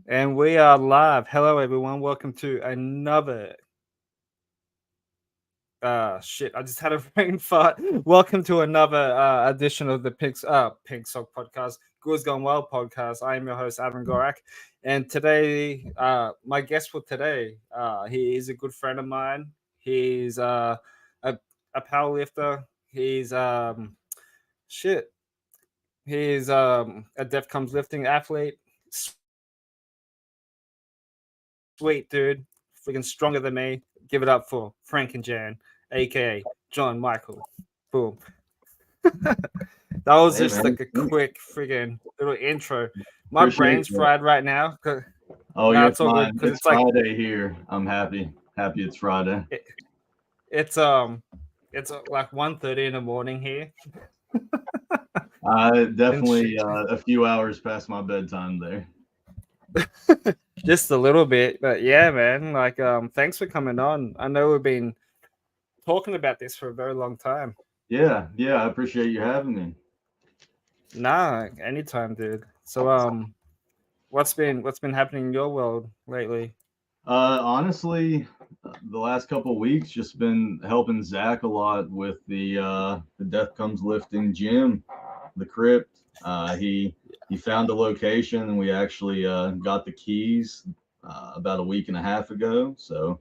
And we are live. Hello, everyone. Welcome to another. Shit. I just had a brain fart. Welcome to another edition of the Pink Sock Podcast, Good's Gone Well podcast. I am your host, Adam Gorak. And today, my guest for today, he is a good friend of mine. He's a, a powerlifter. Shit. He's a Def Comes lifting athlete. Sweet dude, freaking stronger than me. Give it up for Franken Jan, aka John Michael. Boom. That was just like a quick friggin' little Hey man, intro. My brain's fried right now. appreciate that. Nah, it's all good because it's like Oh, you're fine. It's Friday here. I'm happy. Happy it's Friday. it, it's like 1:30 in the morning here, I and definitely shit. a few hours past my bedtime there. Just a little bit, but yeah, man. Like, thanks for coming on. I know we've been talking about this for a very long time. Yeah, yeah. I appreciate you having me. Nah, anytime, dude. So, what's been happening in your world lately? Honestly, the last couple of weeks just been helping Zach a lot with the Death Comes Lifting gym, the crypt. He found a location and we actually got the keys about a week and a half ago. So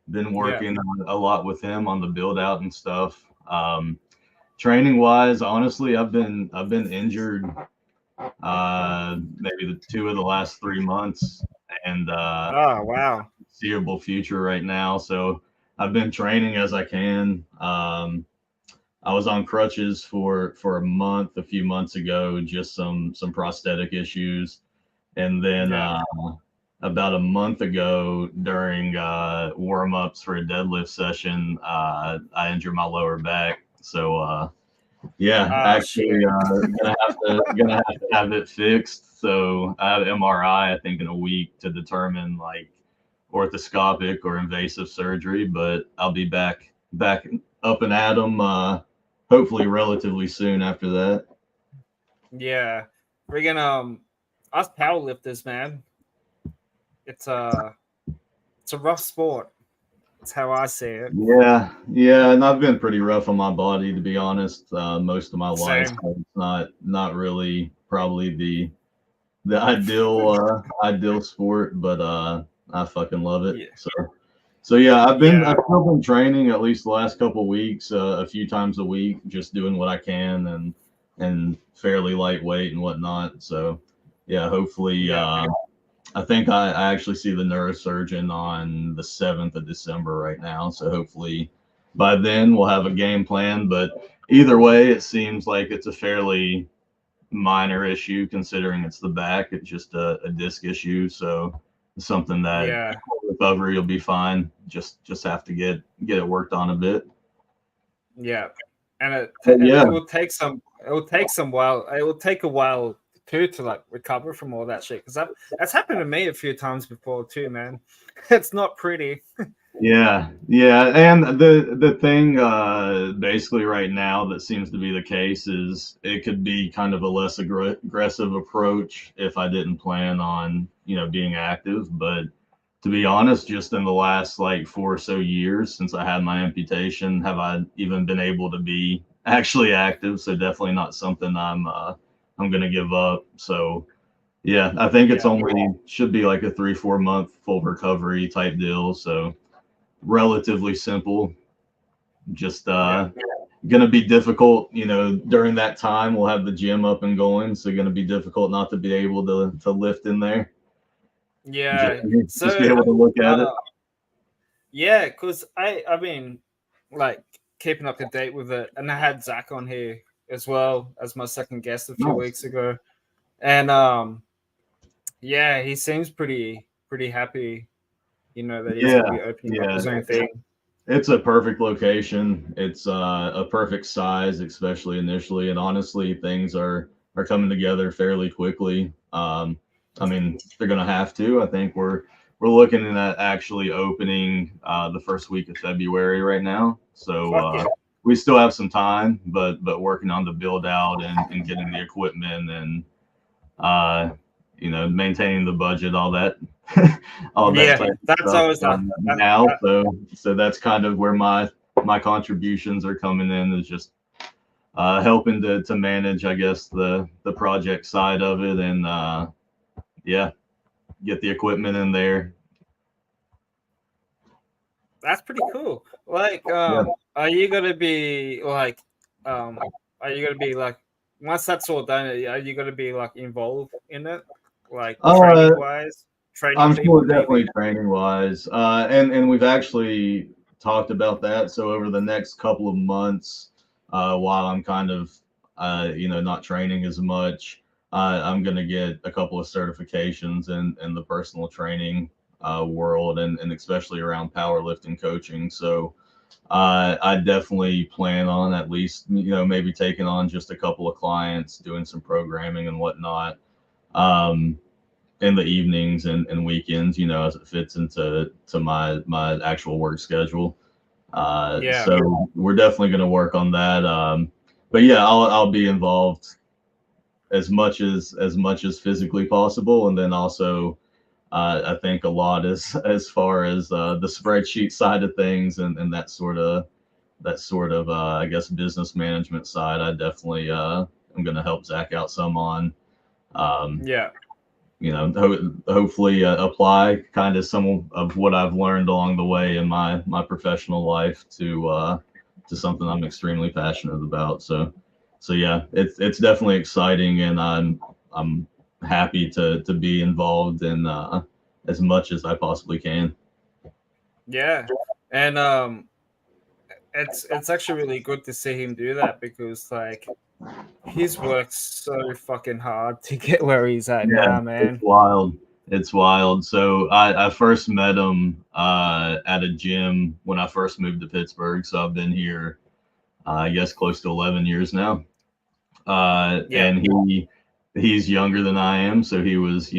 been Yeah, working a lot with him on the build out and stuff. Training wise, honestly, I've been injured maybe the two of the last 3 months, and oh wow. foreseeable future right now. So I've been training as I can. I was on crutches for a month a few months ago, just some prosthetic issues, and then Yeah. about a month ago during warm ups for a deadlift session, I injured my lower back. So yeah, Oh actually shit. gonna have to have it fixed. So I have MRI, I think, in a week to determine like orthoscopic or invasive surgery. But I'll be back up and at 'em, hopefully relatively soon after that. Yeah, friggin' us powerlifters, man. It's a it's a rough sport. That's how I see it. Yeah, yeah, and I've been pretty rough on my body to be honest, most of my life. Same. So it's not really probably the ideal sport, but I fucking love it. Yeah. So yeah, I've Yeah. still been training at least the last couple weeks, a few times a week, just doing what I can and fairly lightweight and whatnot. So yeah, hopefully Yeah. I think I actually see the neurosurgeon on the 7th of December right now. So hopefully by then we'll have a game plan. But either way, it seems like it's a fairly minor issue considering it's the back. It's just a disc issue. So it's something that Yeah. recovery will be fine. Just have to get it worked on a bit. Yeah. And But yeah, it will take some while. It will take a while too to like recover from all that shit because that's happened to me a few times before too, man. It's not pretty. yeah, and the thing basically right now that seems to be the case is it could be kind of a less aggressive approach if I didn't plan on being active, but to be honest, just in the last like 4 or so years since I had my amputation, have I even been able to be actually active? So definitely not something I'm gonna give up. So yeah, I think it's Yeah. only should be like a 3 4 month full recovery type deal. So relatively simple. Just Yeah. gonna be difficult, during that time we'll have the gym up and going, so gonna be difficult not to be able to lift in there. Just Yeah. just be So, able to look at it. uh, yeah, because I mean, like keeping up to date with it, and I had Zach on here as well as my second guest a few Nice. weeks ago, and yeah, he seems pretty happy, that he's Yeah, going to be opening up yeah. his own thing. It's a perfect location. It's a perfect size, especially initially, and honestly, things are coming together fairly quickly. I mean, they're gonna have to. I think we're looking at actually opening the first week of February right now. So Fuck yeah, we still have some time, but working on the build out and getting the equipment and uh, maintaining the budget, all that, all that Yeah, type of that's stuff always now. So that's kind of where my contributions are coming in, is just helping to manage, I guess, the project side of it, and yeah, get the equipment in there. that's pretty cool. Like, Yeah. are you gonna be like, um, are you gonna be like, once that's all done, are you gonna be like involved in it, like Uh, training wise, training I'm people sure maybe? definitely training wise, and we've actually talked about that. So over the next couple of months, while I'm kind of not training as much, I'm gonna get a couple of certifications in the personal training world, and especially around powerlifting coaching. So I definitely plan on at least maybe taking on just a couple of clients, doing some programming and whatnot. Um, in the evenings and weekends, as it fits to my actual work schedule. Yeah, So we're definitely going to work on that. But yeah, I'll be involved as much as physically possible, and then also I think a lot as far as the spreadsheet side of things, and that sort of I guess business management side. I definitely am going to help Zach out some on. Um, yeah, hopefully apply kind of some of what I've learned along the way in my professional life to something I'm extremely passionate about. So yeah, it's definitely exciting, and I'm happy to be involved in as much as I possibly can. yeah, and it's actually really good to see him do that because like he's worked so fucking hard to get where he's at Yeah, now, it's man. wild. It's wild. So I first met him at a gym when I first moved to Pittsburgh. So I've been here, I guess, close to 11 years now. Yeah, And he's younger than I am, so he was,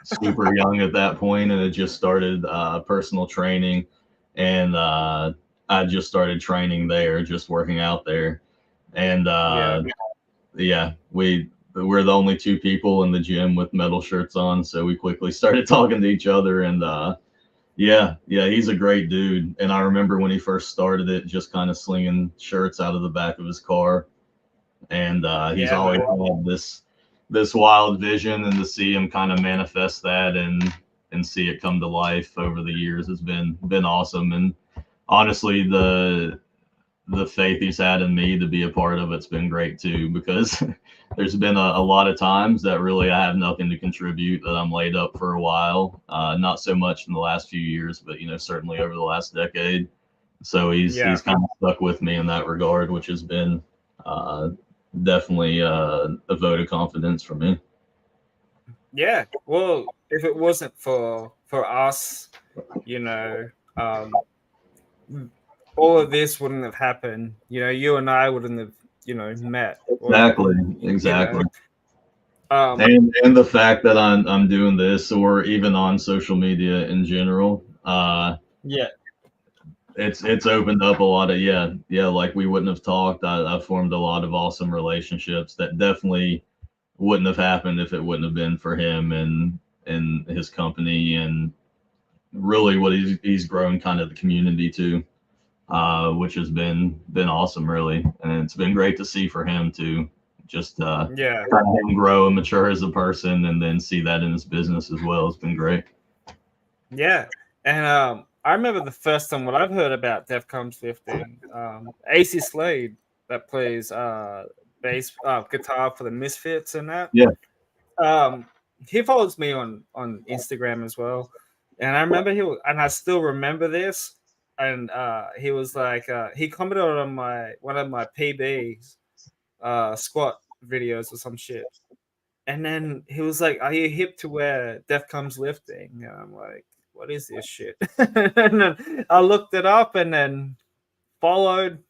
super young at that point, and had just started personal training, and I just started training there, just working out there, and yeah, yeah, we're the only two people in the gym with metal shirts on, so we quickly started talking to each other, and yeah, he's a great dude, and I remember when he first started it, just kind of slinging shirts out of the back of his car, and he's yeah, always man. had this wild vision, and to see him kind of manifest that and see it come to life over the years has been awesome. And honestly, the faith he's had in me to be a part of it's been great too, because there's been a lot of times that really I have nothing to contribute, that I'm laid up for a while, not so much in the last few years, but certainly over the last decade. So he's Yeah, kind of stuck with me in that regard, which has been uh, definitely a vote of confidence for me. yeah. Well, if it wasn't for us, you know, um, all of this wouldn't have happened. You know, you and I wouldn't have, met, or Exactly, you know, exactly. um, And the fact that I'm doing this, or even on social media in general, yeah, it's opened up a lot of, yeah, like we wouldn't have talked. I formed a lot of awesome relationships that definitely wouldn't have happened if it wouldn't have been for him and his company, and really what he's grown kind of the community to, which has been awesome, really, and it's been great to see for him to just yeah, kind of him grow and mature as a person, and then see that in his business as well. It's been great. yeah. And I remember the first time when I've heard about Def Comes Lifting, AC Slade that plays bass guitar for the Misfits and that. Yeah, Um, he follows me on Instagram as well, and I remember and I still remember this. And he was like, he commented on my one of my PBs squat videos or some shit, and then he was like, "Are you hip to where Def Comes Lifting?" And I'm like, "What is this shit?" And then I looked it up, and then followed,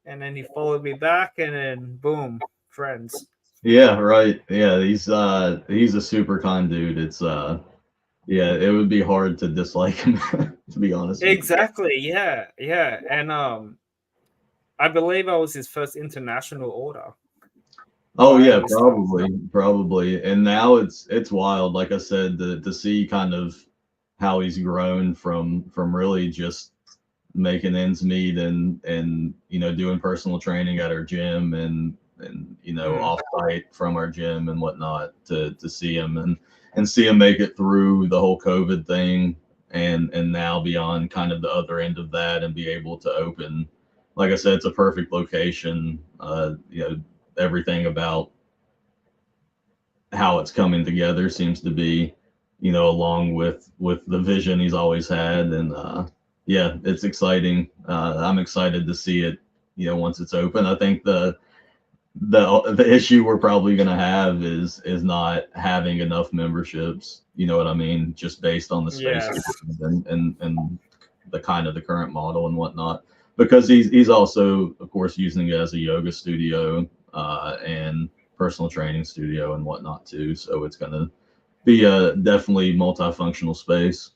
and then he followed me back, and then boom, friends. yeah, right. Yeah, he's a super kind dude. It's yeah, it would be hard to dislike him, to be honest with you. Exactly. Yeah. And I believe I was his first international order. Oh by yeah, himself. probably. And now it's wild, like I said, to see kind of how he's grown from really just making ends meet and doing personal training at our gym and Mm. off site from our gym and whatnot to see him and see him make it through the whole COVID thing and now be on kind of the other end of that and be able to open. Like I said, it's a perfect location. Everything about how it's coming together seems to be, along with the vision he's always had, and yeah, it's exciting. I'm excited to see it. Once it's open, I think the issue we're probably going to have is not having enough memberships. You know what I mean? Just based on the space Yes. and the kind of the current model and whatnot. Because he's also, of course, using it as a yoga studio and personal training studio and whatnot too. So it's going to be a definitely multifunctional space.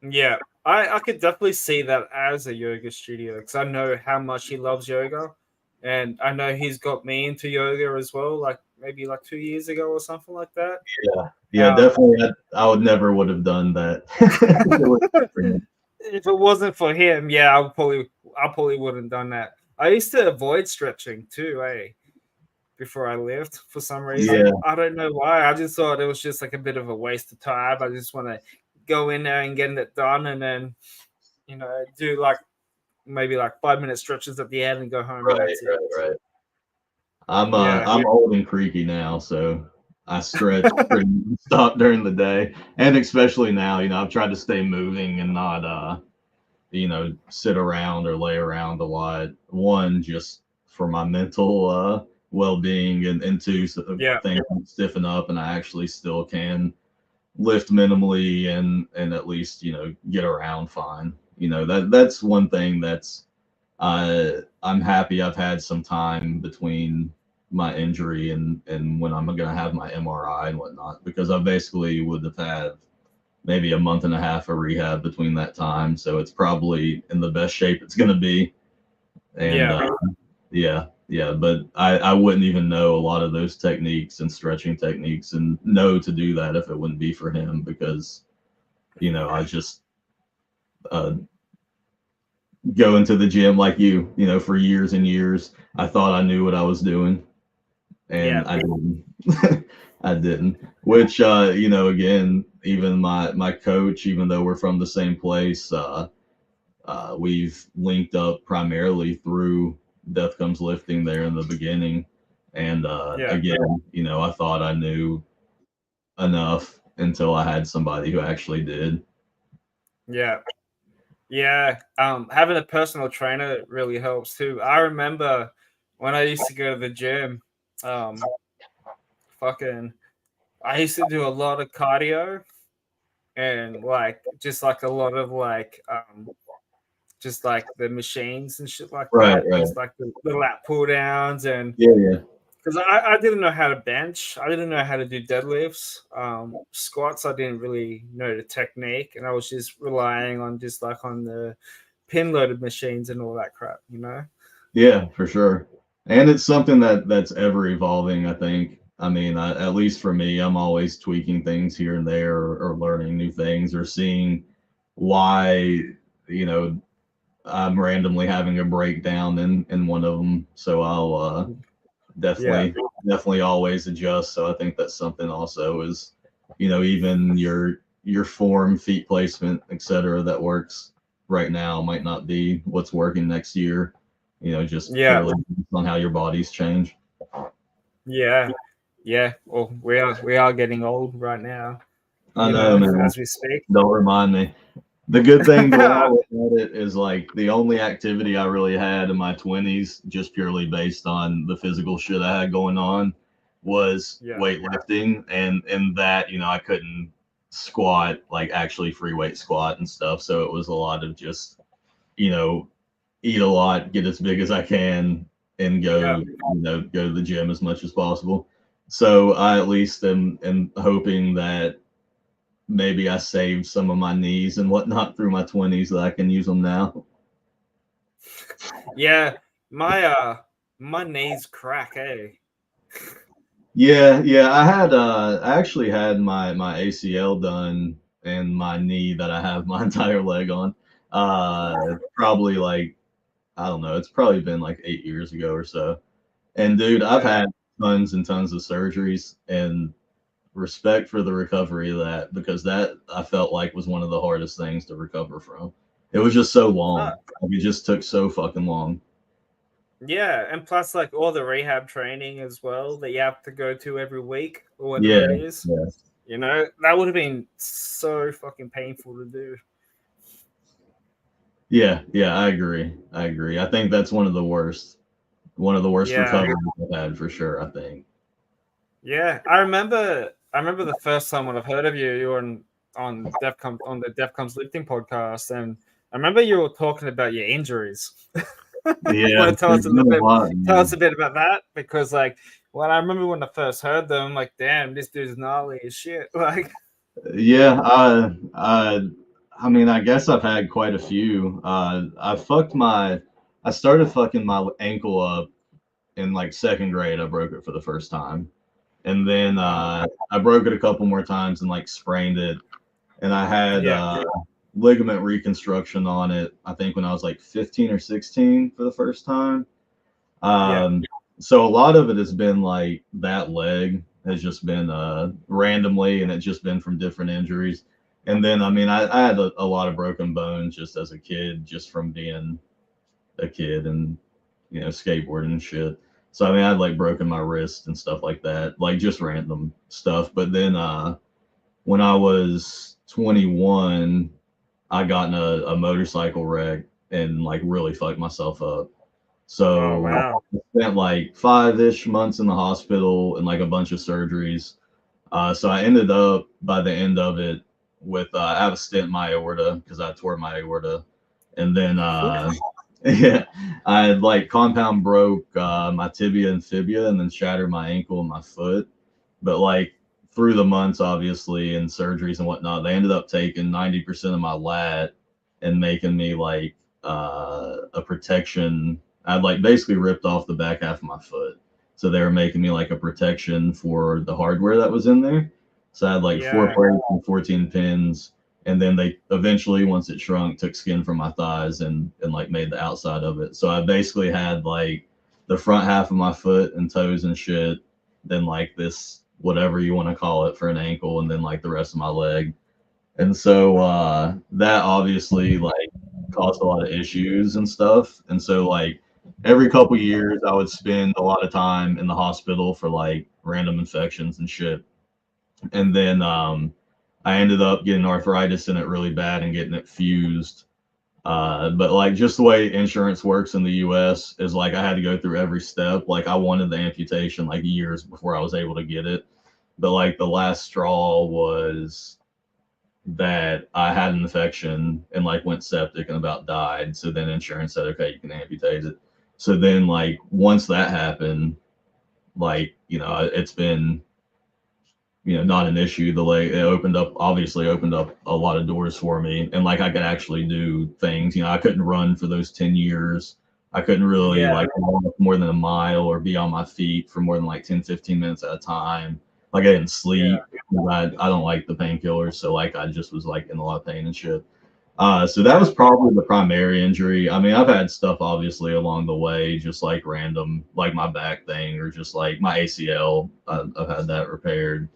Yeah. I could definitely see that as a yoga studio because I know how much he loves yoga. And I know he's got me into yoga as well, like maybe like 2 years ago or something like that. Yeah, definitely. I would have done that. If it wasn't for him, yeah, I probably wouldn't have done that. I used to avoid stretching too, before I left for some Yeah, reason. I don't know why. I just thought it was just like a bit of a waste of time. I just want to go in there and get it done and then, do like maybe like 5 minute stretches at the end and go home and right, that's it. right. I'm Yeah. old and creaky now, so I stretch pretty stop during the day, and especially now, I've tried to stay moving and not sit around or lay around a lot. One, just for my mental well-being, and two, so Yeah. things can stiffen up and I actually still can lift minimally and at least get around fine. That's one thing that's I'm happy I've had some time between my injury and when I'm gonna have my MRI and whatnot, because I basically would have had maybe a month and a half of rehab between that time, so it's probably in the best shape it's gonna be. And Yeah. yeah, but I wouldn't even know a lot of those techniques and stretching techniques and know to do that if it wouldn't be for him, because I just uh, go into the gym like for years and years. I thought I knew what I was doing, Yeah. and I didn't. I didn't. Which again, even my coach, even though we're from the same place, we've linked up primarily through Death Comes Lifting there in the beginning. And Yeah. again, I thought I knew enough until I had somebody who actually did. Yeah. Yeah. Having a personal trainer really helps too. I remember when I used to go to the gym, um, fucking I used to do a lot of cardio and like just like a lot of like just like the machines and shit like Right, that. right. Just like the lat pull downs and Yeah, yeah. because I didn't know how to bench. I didn't know how to do deadlifts. Squats, I didn't really know the technique. And I was just relying on just like on the pin loaded machines and all that crap. Yeah, for sure. And it's something that's ever evolving, I think. I mean, at least for me, I'm always tweaking things here and there, or learning new things, or seeing why, you know, I'm randomly having a breakdown in one of them. So I'll Yeah. definitely always adjust. So I think that's something also is, even your form, feet placement, etc., that works right now might not be what's working next year. Just Yeah. purely on how your bodies change. Yeah. Yeah. Well, we are getting old right now, I know, man. as we speak. Don't remind me. The good thing about it is, like, the only activity I really had in my 20s, just purely based on the physical shit I had going on, was Yeah. weightlifting, and that I couldn't squat, like actually free weight squat and stuff. So it was a lot of just you know eat a lot, get as big as I can, and Yeah. go to the gym as much as possible. So I at least am hoping that maybe I saved some of my knees and whatnot through my 20s that I can use them now. Yeah. My my knees crack, eh? Yeah. I actually had my ACL done and my knee that I have my entire leg on. Probably like, I don't know, it's probably been like 8 years ago or so. And dude, I've Yeah. had tons and tons of surgeries, and respect for the recovery of that, because that I felt like was one of the hardest things to recover from. It was just so Uh, long. Like, it just took so fucking long. yeah, and plus like all the rehab training as well that you have to go to every week or whatever Yeah, it is. yeah, That would have been so fucking painful to do. yeah. I agree. I think that's one of the worst Yeah. recoveries I've had for sure. I think. Yeah. I remember the first time when I've heard of you, you were on the DEFCON's lifting podcast, and I remember you were talking about your injuries. Yeah, Want to tell us there's a been little a bit lot, tell us man. a bit about that? Because like well, I remember when I first heard them, like, damn, this dude's gnarly as shit. Like Yeah, I mean, I guess I've had quite a few. I started fucking my ankle up in like second grade. I broke it for the first time, and then oh I broke it a couple more times and like sprained it, and I had yeah, ligament reconstruction on it. I think when I was like 15 or 16 for the first time. yeah, Um, so a lot of it has been like that leg has just been randomly, and it's just been from different injuries. And then, I mean, I had a lot of broken bones just as a kid, just from being a kid and, skateboarding and shit. So, I mean, I had like broken my wrist and stuff like that, like just random stuff. But then when I was 21, I got in a motorcycle wreck and like really fucked myself up. oh So wow, I spent like 5-ish months in the hospital and like a bunch of surgeries. So I ended up by the end of it with I have a stent in my aorta because I tore my aorta, and then yeah, I had like compound broke my tibia and fibia, and then shattered my ankle and my foot. But like through the months, obviously, and surgeries and whatnot, they ended up taking 90% of my lat and making me like a protection. I'd like basically ripped off the back half of my foot. So they were making me like a protection for the hardware that was in there. So I had like four yeah, plates and 14 pins. And then they eventually, once it shrunk, took skin from my thighs and like made the outside of it. So I basically had like the front half of my foot and toes and shit, then like this whatever you want to call it for an ankle, and then like the rest of my leg. And so that obviously like caused a lot of issues and stuff. And so like every couple years I would spend a lot of time in the hospital for like random infections and shit. And then I ended up getting arthritis in it really bad and getting it fused. But like just the way insurance works in the US is like I had to go through every step. Like I wanted the amputation like years before I was able to get it. But like the last straw was that I had an infection and like went septic and about died. So then insurance said, okay, you can amputate it. So then like once that happened, like, it's been, not an issue. The leg, it obviously opened up a lot of doors for me. And like I could actually do things, I couldn't run for those 10 years. I couldn't really yeah, like walk more than a mile or be on my feet for more than like 10, 15 minutes at a time. Like I didn't yeah, sleep. I don't like the painkillers. So like I just was like in a lot of pain and shit. So that yeah, was probably the primary injury. I mean, I've had stuff obviously along the way, just like random, like my back thing or just like my ACL. I've had that repaired,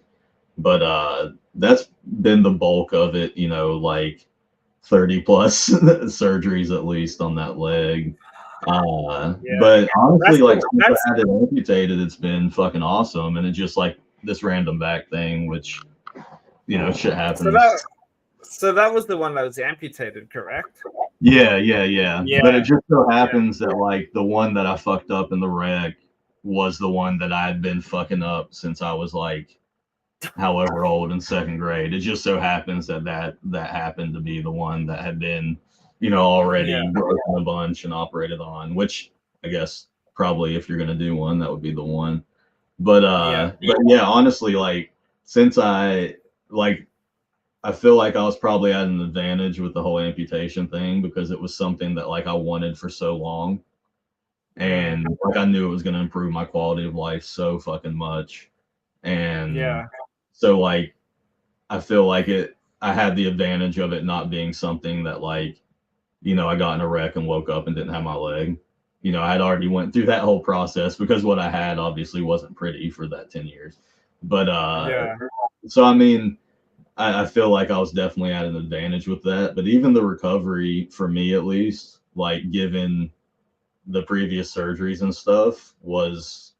but that's been the bulk of it, like 30 plus surgeries at least on that leg. yeah. But honestly, That's like the since that's I had it amputated, it's been fucking awesome. And it's just like this random back thing, which, shit so happens. that so that was the one that was amputated, correct? Yeah. But it Yeah, just so yeah, happens that like the one that I fucked up in the wreck was the one that I had been fucking up since I was like however old in second grade. It just so happens that happened to be the one that had been, yeah, already broken a bunch and operated on, which I guess probably if you're gonna do one, that would be the one. But yeah, yeah, honestly, like since like I feel like I was probably at an advantage with the whole amputation thing because it was something that like I wanted for so long. and like I knew it was going to improve my quality of life so fucking much. And Yeah. so like I feel like I had the advantage of it not being something that like, I got in a wreck and woke up and didn't have my leg. I had already went through that whole process because what I had obviously wasn't pretty for that 10 years. But Yeah. so I mean, I feel like I was definitely at an advantage with that. But even the recovery for me at least, like given the previous surgeries and stuff, was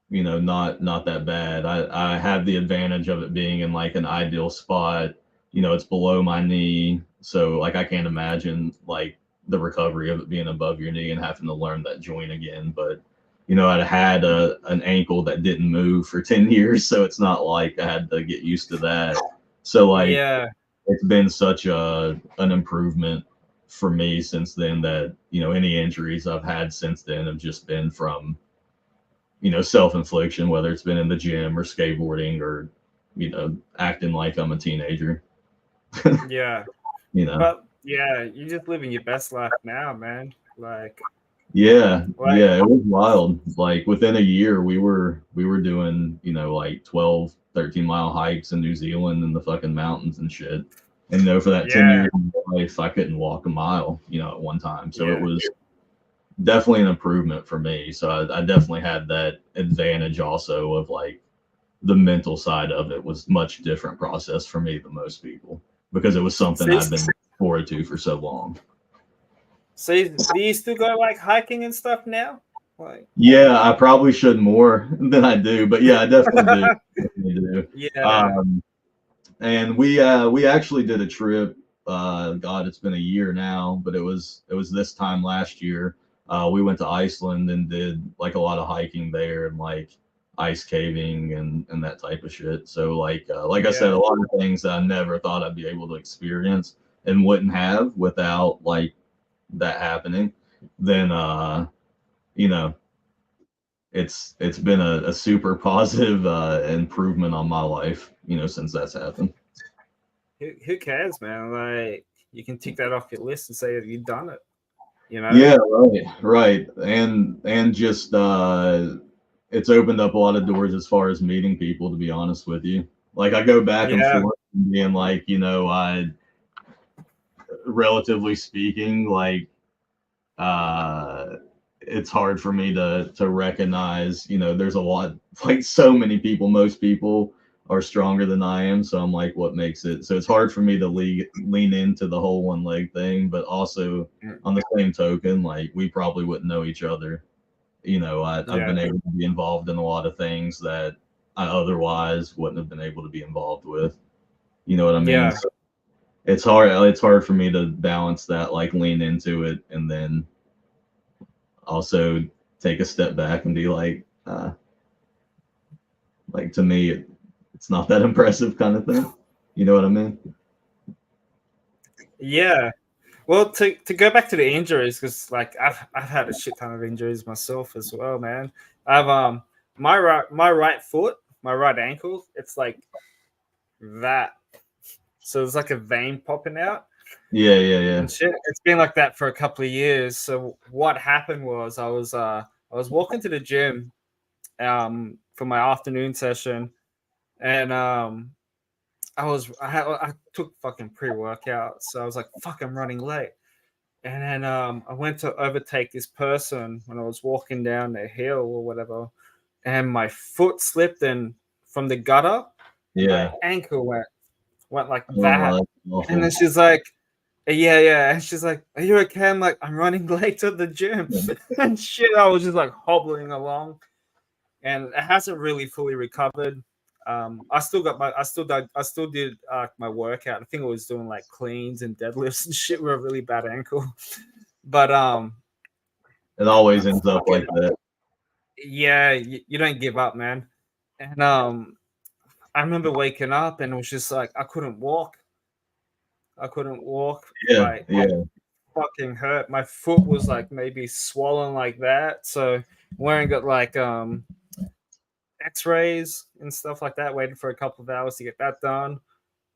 not that bad. I had the advantage of it being in like an ideal spot. It's below my knee, so like I can't imagine like the recovery of it being above your knee and having to learn that joint again. But I'd had an ankle that didn't move for 10 years, so it's not like I had to get used to that. So like Yeah. it's been such an improvement for me since then that any injuries I've had since then have just been from self-infliction, whether it's been in the gym or skateboarding or acting like I'm a teenager. Yeah. you know But yeah, you're just living your best life now, man. Like yeah, it was wild. Like within a year we were doing like 12, 13 mile hikes in New Zealand in the fucking mountains and shit. And for that 10 yeah, years of my life I couldn't walk a mile at one time, so it yeah. was definitely an improvement for me. So I definitely had that advantage also of like the mental side of it was much different process for me than most people because it was something See, I've been forward to for so long. so do you still go like hiking and stuff now? Like, Yeah, I probably should more than I do, but yeah, I definitely do. Definitely do. yeah, Um, and we actually did a trip. God, it's been a year now, but it was this time last year. We went to Iceland and did like a lot of hiking there and like ice caving and that type of shit. So like I said, yeah, a lot of things that I never thought I'd be able to experience and wouldn't have without like that happening. Then you know, it's been a super positive improvement on my life, since that's happened. who cares, man? Like, you can tick that off your list and say that you've done it. You know? Yeah, right. And just it's opened up a lot of doors as far as meeting people, to be honest with you. Like I go back and Yeah, forth and being like, I relatively speaking, like uh it's hard for me to recognize, there's a lot, like so many people, most people are stronger than I am, so I'm like what makes it so it's hard for me to lean into the whole one leg thing, but also mm, on the same token, like we probably wouldn't know each other. I've yeah, been able to be involved in a lot of things that I otherwise wouldn't have been able to be involved with. You know what I mean? yeah, So it's hard for me to balance that, like lean into it and then also take a step back and be like to me it's not that impressive kind of thing. You know what I mean? yeah. Well, to go back to the injuries, because like I've had a shit ton of injuries myself as well, man. I've my right foot, my right ankle, it's like that. So it's like a vein popping out Yeah, yeah, yeah. and shit. It's been like that for a couple of years. So what happened was I was walking to the gym for my afternoon session, and I took fucking pre-workout, so I was like, fuck, I'm running late. And then I went to overtake this person when I was walking down the hill or whatever, and my foot slipped, and from the gutter, my Yeah. ankle went like Oh, that. that's And then awful. she's like, yeah, yeah. And she's like, are you okay? I'm like, I'm running late to the gym. And shit, I was just like hobbling along. And it hasn't really fully recovered. I still did my workout. I think I was doing like cleans and deadlifts and shit with a really bad ankle. But It always ends up fucking like that. yeah, you don't give up, man. And I remember waking up and it was just like I couldn't walk. I couldn't walk. Yeah, Like it yeah. fucking hurt. My foot was like maybe swollen like that. So wearing got like X-rays and stuff like that. Waiting for a couple of hours to get that done,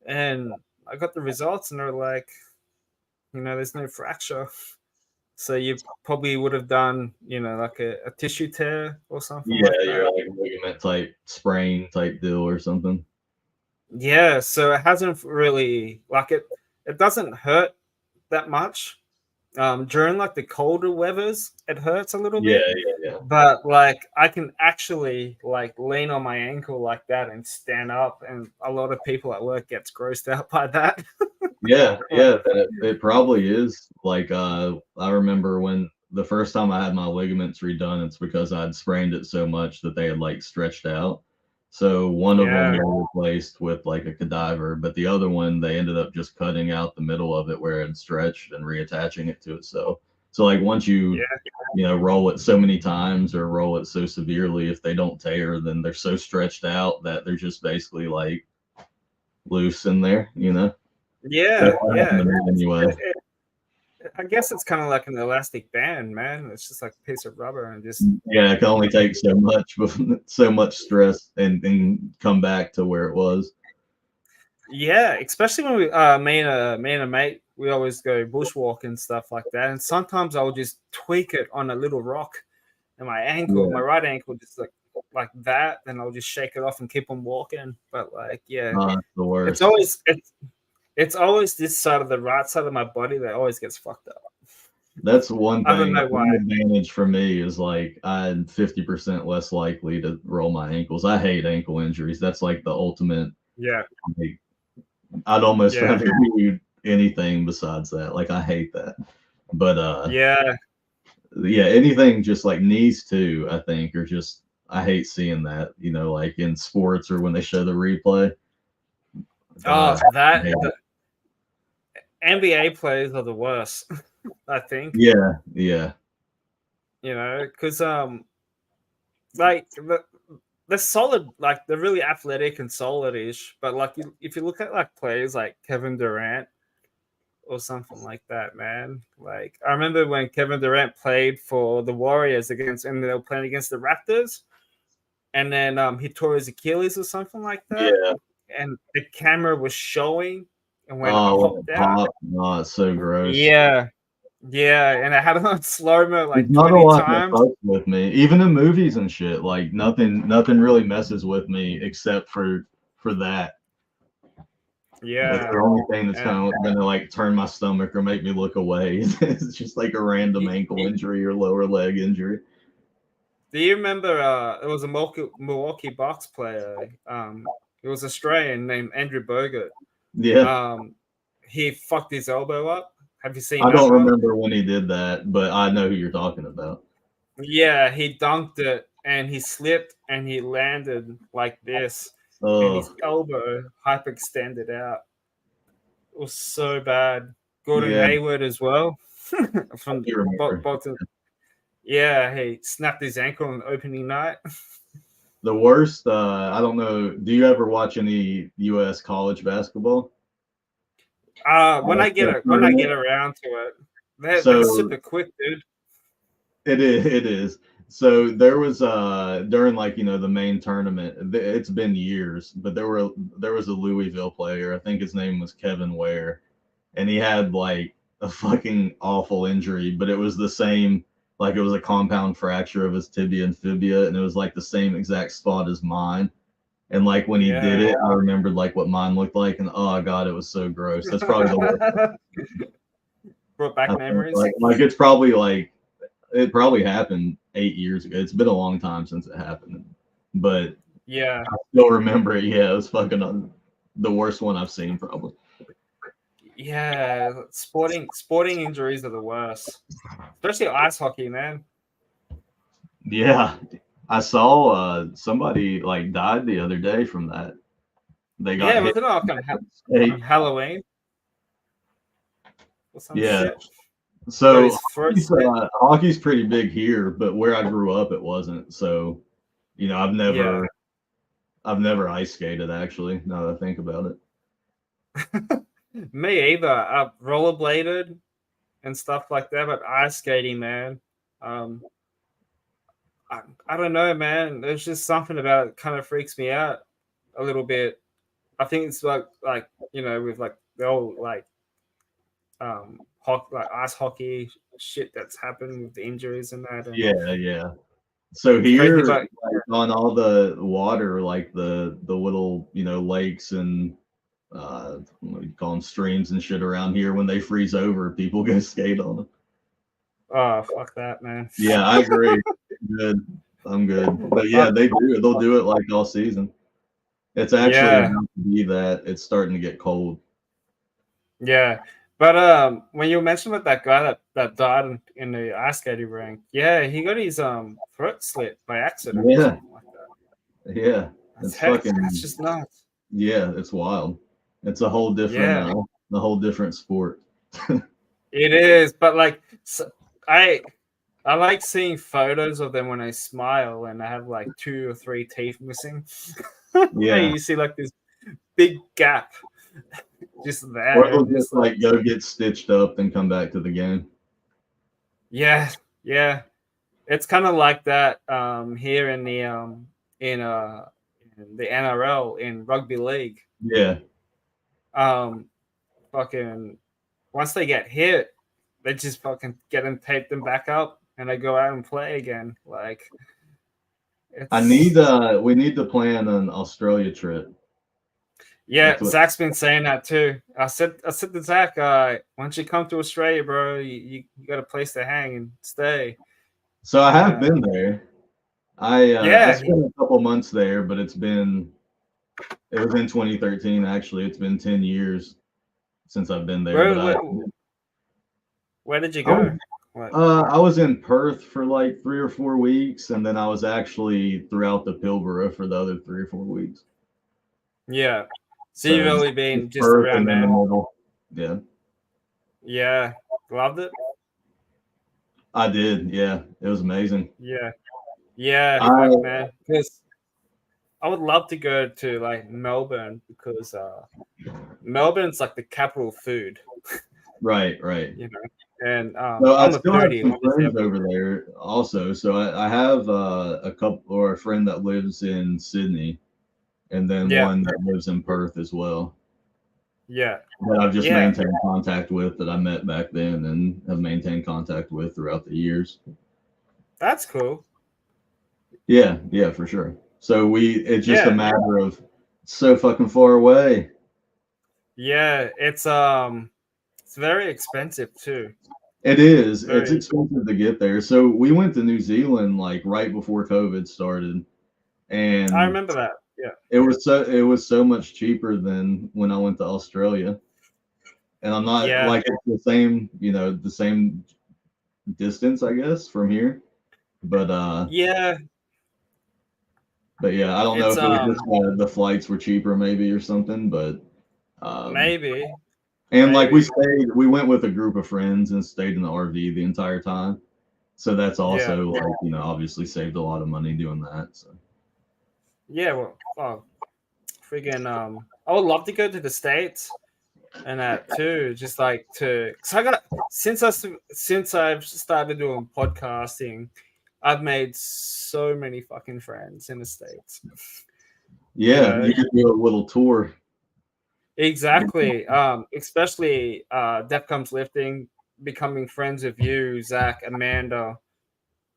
and I got the results, and they're like, there's no fracture. So you probably would have done, like a tissue tear or something Yeah, like you're that. like ligament type sprain type deal or something. Yeah, so it hasn't really like it doesn't hurt that much. During like the colder weathers, it hurts a little Yeah, bit, yeah, but like I can actually like lean on my ankle like that and stand up, and a lot of people at work gets grossed out by that. yeah, Like, yeah. It probably is. Like, I remember when the first time I had my ligaments redone, it's because I'd sprained it so much that they had like stretched out. So one of them yeah, they replaced with like a cadaver, but the other one they ended up just cutting out the middle of it where it had stretched and reattaching it to itself. So like once you yeah, roll it so many times or roll it so severely, if they don't tear, then they're so stretched out that they're just basically like loose in there. That's yeah, what happened yeah. to me anyway. I guess it's kind of like an elastic band, man. It's just like a piece of rubber and just Yeah, it can only take so much, so much stress, and come back to where it was. yeah. Especially when me and a mate, we always go bushwalk and stuff like that. And sometimes I'll just tweak it on a little rock, and my ankle, Yeah, my right ankle, just like that. Then I'll just shake it off and keep on walking. But like, yeah, it's the it's worst. always it's always this side of the right side of my body that always gets fucked up. That's one I don't thing. know why. One advantage for me is like I'm 50% less likely to roll my ankles. I hate ankle injuries. That's like the ultimate. Yeah, Like, I'd almost yeah, rather do anything besides that. Like I hate that. But yeah. yeah, anything just like knees too, I think, or just I hate seeing that, like in sports or when they show the replay. God, Oh, that yeah, the NBA players are the worst. I think, yeah, yeah, because like they're solid, like they're really athletic and solid-ish. But like if you look at like players like Kevin Durant or something like that, man. Like I remember when Kevin Durant played for the Warriors and they were playing against the Raptors, and then he tore his Achilles or something like that, yeah. and the camera was showing, and when it Oh, when popped it out, popped, oh, it's so gross. yeah, yeah, and I had it on slow mo There's like not a 20 lot that times. fucks with me, even in movies and shit. Like nothing really messes with me except for that. That's Yeah, the only thing that's and kind of gonna like turn my stomach or make me look away. It's just like a random y- ankle y- injury or lower leg injury. do you remember? It was a Milwaukee Bucks player. It was Australian named Andrew Bogut. Yeah, Um, he fucked his elbow up. Have you seen I that don't one? remember when he did that, but I know who you're talking about. Yeah, he dunked it and he slipped and he landed like this, and his Oh, elbow hyperextended out. It was so bad. Gordon yeah, Hayward as well I from do remember. Bolton. Yeah, he snapped his ankle on opening night. The worst, I don't know. Do you ever watch any U.S. college basketball? When I get Tournament? around to it, they're So super quick, dude. it is. So there was during like the main tournament. It's been years, but there was a Louisville player. I think his name was Kevin Ware, and he had like a fucking awful injury, but it was the same. Like it was a compound fracture of his tibia and fibia, and it was like the same exact spot as mine. And like when he did Yeah. it, I remembered like what mine looked like, and oh god, it was so gross. That's probably the worst. Brought I back think memories. like it's probably like it probably happened 8 years ago. It's been a long time since it happened, but Yeah. I still remember it. Yeah, it was fucking the worst one I've seen probably. Yeah. Sporting injuries are the worst. Especially ice hockey, man. Yeah, I saw somebody like died the other day from that. They got Yeah, hit. wasn't it like on Hey, Halloween or some yeah. shit? Got So his throat slit. hockey's pretty big here, but where I grew up, it wasn't. So I've Yeah. never ice skated actually. Now that I think about it. Me either. I've rollerbladed and stuff like that, but ice skating, man. Um, I don't know, man. There's just something about it kind of freaks me out a little bit. I think it's with like the old like like ice hockey shit that's happened with the injuries and that, and Yeah. So it's crazy. here, But like on all the water, like the little lakes and what do you call them, streams and shit around here, when they freeze over, people go skate on them. oh fuck that, man. Yeah, I agree. Good. I'm good. But yeah, But they do it. They'll do it like all season. It's actually yeah, about to be that it's starting to get cold. yeah. But when you mentioned about that guy that died in the ice skating rink, yeah, he got his throat slit by accident or Yeah, something like that. yeah. That's It's heck, that's fucking just nuts. yeah. It's wild. It's a whole different, Yeah, the whole different sport. it is. But like, so, I I like seeing photos of them when they smile and they have like 2 or 3 teeth missing. Yeah. You see like this big gap just Or there, they'll and just just like, like go get stitched up and come back to the game. yeah, yeah. It's kind of like that here in uh in the NRL in rugby league. Yeah. Um, fucking once they get hit, they just fucking get them, tape them back up, and they go out and play again. Like it's We need to plan an Australia trip. yeah. That's what. Zach's been saying that too. I said to Zach, once you come to Australia, bro, you got a place to hang and stay. So I And have been there. I yeah, spent a couple months there, but it was in 2013 actually. It's been 10 years since I've been there, where, but where where did you I was go? Like, I was in Perth for like 3 or 4 weeks, and then I was actually throughout the Pilbara for the other 3 or 4 weeks. yeah. So you've So only just been just Perth around and then the there. middle. Yeah, Yeah, loved it. I did. Yeah, it was amazing. Yeah, yeah. I Fuck, man. Because I would love to go to like Melbourne because Melbourne's like the capital of food, right. you know. And So I I'm a still have foodie, and some obviously, friends over there also. So I have a couple or a friend that lives in Sydney, and then yeah, one that lives in Perth as well, yeah, that I've just yeah. maintained contact with, that I met back then and have maintained contact with throughout the years. That's cool. Yeah, for sure. So it's just a Yeah, matter of so fucking far away. yeah. It's very expensive too. It is. It's Very. expensive to get there. So we went to New Zealand like right before COVID started, I and remember that. Yeah, it was so much cheaper than when I went to Australia. And I'm not yeah, like, it's the same, the same distance, I guess, from here. But yeah. but yeah, I don't know It's if it was just the flights were cheaper maybe or something, but um maybe, and like maybe. we went with a group of friends and stayed in the RV the entire time. So that's Yeah, also like, obviously saved a lot of money doing that. So yeah. Well, oh, freaking. I would love to go to the States and that too. Just like to, cause I got since I've started doing podcasting, I've made so many fucking friends in the States. You yeah, know, you could do a little tour. exactly. Especially Def Comes Lifting, becoming friends with you, Zach, Amanda.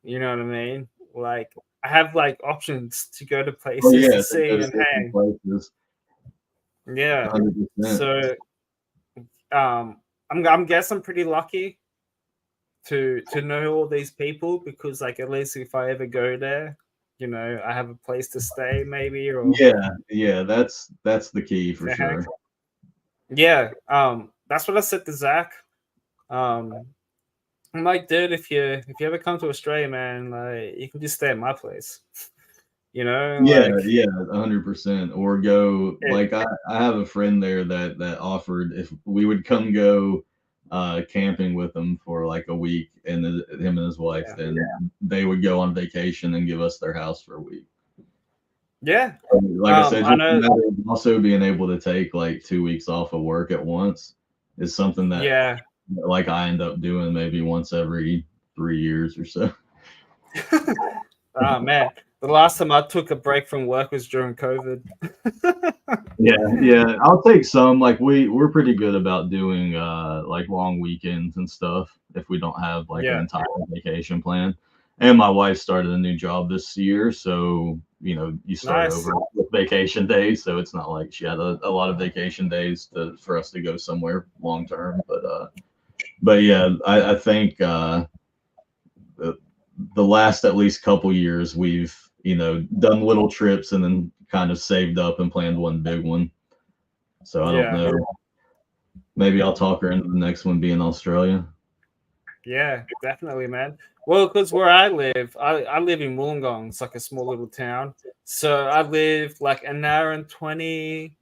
You know what I mean? Like I have like options to go to Oh places to yeah, to go see to and different hang. places. Yeah. 100%. So I'm guess I'm pretty lucky to know all these people because like at least if I ever go there, I have a place to stay maybe or Yeah, that's the key for to hang. sure. Yeah. That's what I said to Zach. Um I'm like, dude, if you ever come to Australia, man, like you can just stay at my place. Like Yeah, 100%. Or go it, like I have a friend there that offered if we would come go camping with them for like a week, and him and his wife, yeah. then they would go on vacation and give us their house for a week. Yeah. Like I said, I just a know. matter of also being able to take like 2 weeks off of work at once is something that Yeah. like I end up doing maybe once every 3 years or so. Oh man. The last time I took a break from work was during COVID. Yeah. I'll take some. Like we're pretty good about doing like long weekends and stuff if we don't have like an Yeah, entire vacation plan. And my wife started a new job this year, so you start nice. over with vacation days. So it's not like she had a lot of vacation days for us to go somewhere long term. But yeah, I think the, the last at least couple years we've done little trips and then kind of saved up and planned one big one. So I don't Yeah, know. Maybe I'll talk her into the next one being Australia. yeah, definitely, man. Well, because where I live, I live in Wollongong. It's like a small little town. So I live like an hour and 20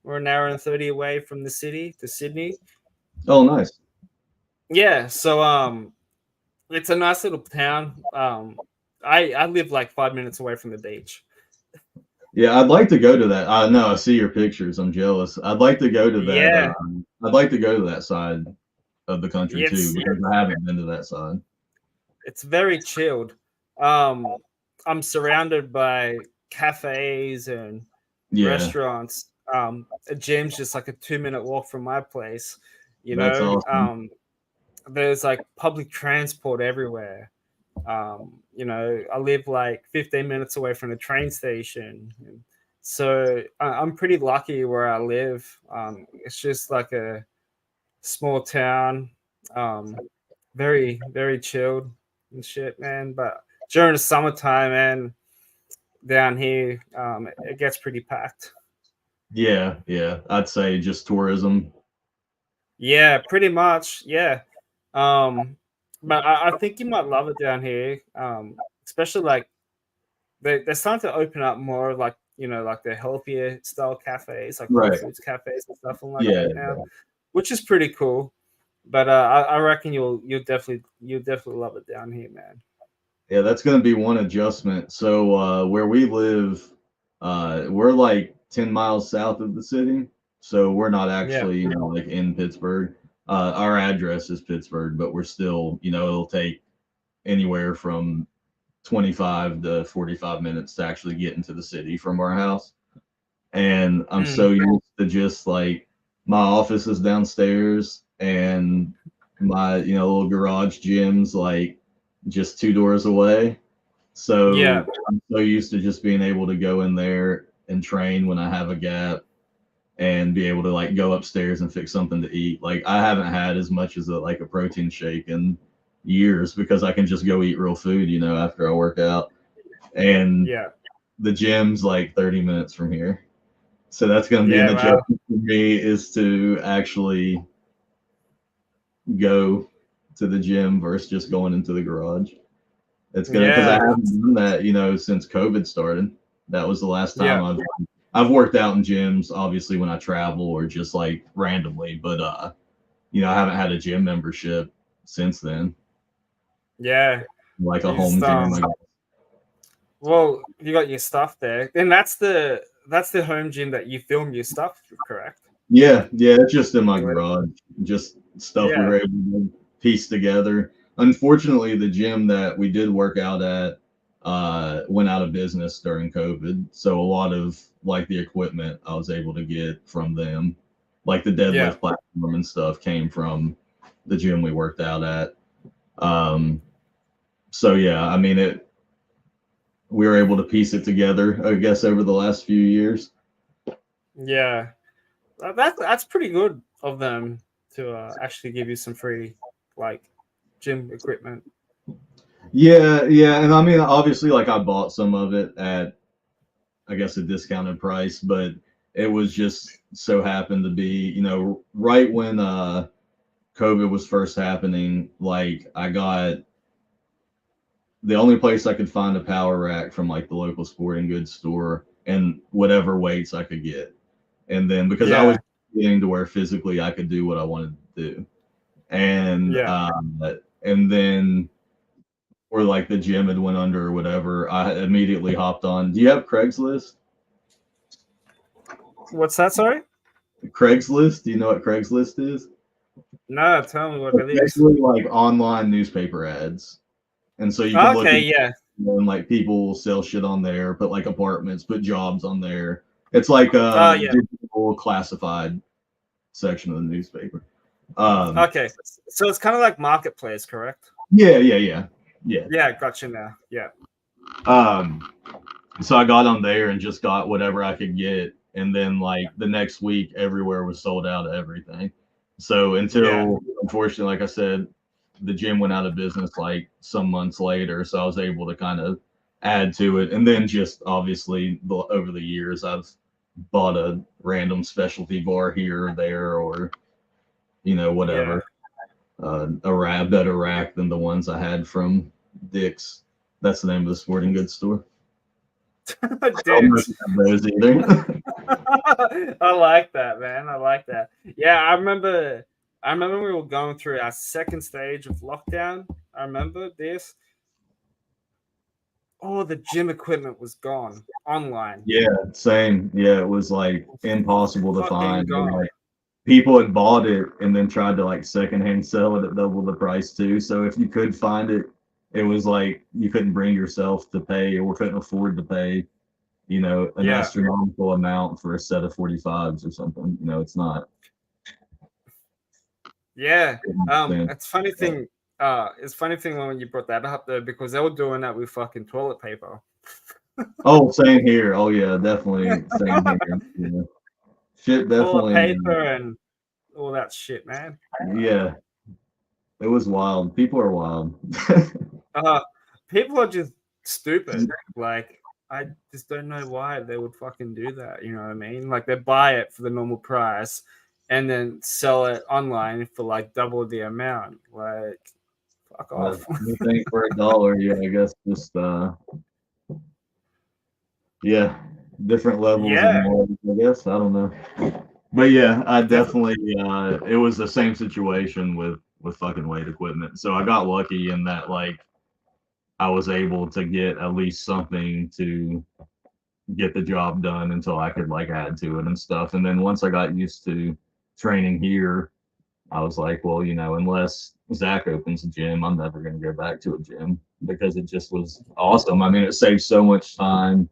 or an hour and 30 away from the city, to Sydney. Oh, nice. Yeah, so it's a nice little town. I live like 5 minutes away from the beach. Yeah, I'd like to go to that. I know I see your pictures. I'm jealous. I'd like to go to that. Yeah, I'd like to go to that side of the country too it's because I haven't been to that side. it's very chilled. Um, I'm surrounded by cafes and Yeah, restaurants. A gym's just like a 2 minute walk from my place. You that's know, awesome. there's like public transport everywhere. I live like 15 minutes away from the train station. So I'm pretty lucky where I live. It's just like a small town, very, very chilled and shit, man. But during the summertime, man, down here, it gets pretty packed. Yeah. I'd say just tourism. Yeah, pretty much. Yeah. Um, but I think you might love it down here. Especially like they're starting to open up more like like the healthier style cafes, like Whole Right. Foods cafes and stuff like Yeah. that now, which is pretty cool. But I reckon you'll definitely love it down here, man. Yeah, that's going to be one adjustment. So where we live, we're like 10 miles south of the city. So we're not Yeah. actually, like in Pittsburgh. Our address is Pittsburgh, but we're still, it'll take anywhere from 25 to 45 minutes to actually get into the city from our house. And I'm Mm, so used to just like my office is downstairs and my, little garage gym's like just 2 doors away. yeah. So I'm so used to just being able to go in there and train when I have a gap and be able to like go upstairs and fix something to eat. Like I haven't had as much as like a protein shake in years because I can just go eat real food, after I work out. And Yeah. the gym's like 30 minutes from here. So that's going to be an Yeah. Wow. adjustment for me is to actually go to the gym versus just going into the garage. It's gonna because I Yeah. haven't done that, since COVID started. That was the last time Yeah. I've worked out in gyms, obviously when I travel or just like randomly, but I haven't had a gym membership since then, Yeah. like a You just home gym. well, you got your stuff there, and that's the home gym that you film your stuff, correct? Yeah, it's just in my garage, just stuff we Yeah. were able to piece together. Unfortunately, the gym that we did work out at went out of business during COVID, so a lot of like the equipment I was able to get from them, like the Yeah. deadlift platform and stuff, came from the gym we worked out at. Um, so yeah, I mean it. We were able to piece it together, I guess, over the last few years. Yeah. That's pretty good of them to actually give you some free like gym equipment. Yeah, and I mean, obviously, like I bought some of it at, I guess, a discounted price, but it was just so happened to be, right when COVID was first happening. Like I got the only place I could find a power rack from like the local sporting goods store and whatever weights I could get, and then because I was Yeah. getting to where physically I could do what I wanted to do, and Yeah. and then or like the gym had went under or whatever, I immediately hopped on. Do you have Craigslist? What's that? Sorry. Craigslist? Do you know what Craigslist is? No, tell me what It's it is. basically like online newspaper ads. And so you can look Okay. at Yeah. and like people will sell shit on there, put like apartments, put jobs on there. It's like Oh a yeah. digital classified section of the newspaper. Um, Okay. So it's kind of like marketplace, correct? yeah. Yeah, gotcha now. Yeah. Um, so I got on there and just got whatever I could get, and then like the next week, everywhere was sold out of everything. So Yeah. until unfortunately, like I said, the gym went out of business like some months later, so I was able to kind of add to it, and then just obviously over the years, I've bought a random specialty bar here or there, or Yeah. whatever, better rack than the ones I had from Dick's. That's the name of the sporting goods store. Don't Dicks. have those either. I like that, man. I like that. Yeah, I remember we were going through our second stage of lockdown. I remember this. All the gym equipment was gone online. Yeah, same. Yeah, it was like impossible to Fucking find. And gone. like people had bought it and then tried to like secondhand sell it at double the price too. So if you could find it, it was like you couldn't bring yourself to pay or couldn't afford to pay, an Yeah. astronomical amount for a set of 45s or something. It's not. Yeah. Then- It's funny thing. It's funny thing when you brought that up there because they were doing that with fucking toilet paper. Oh, same here. Oh yeah, definitely same here. Yeah. Shit, Toilet definitely. paper and all that shit, man. Yeah, it was wild. People are wild. Uh, People are just stupid. Like, I just don't know why they would fucking do that. You know what I mean? Like, they buy it for the normal price and then sell it online for like double the amount. Like, fuck off. Anything for a dollar, yeah, I guess just yeah, different levels of Yeah. morals, I guess. I don't know. But yeah, I Definitely. definitely it was the same situation with fucking weight equipment. So I got lucky in that like I was able to get at least something to get the job done until I could like add to it and stuff. And then once I got used to training here, I was like, well, unless Zach opens a gym, I'm never going to go back to a gym because it just was awesome. I mean, it saved so much time.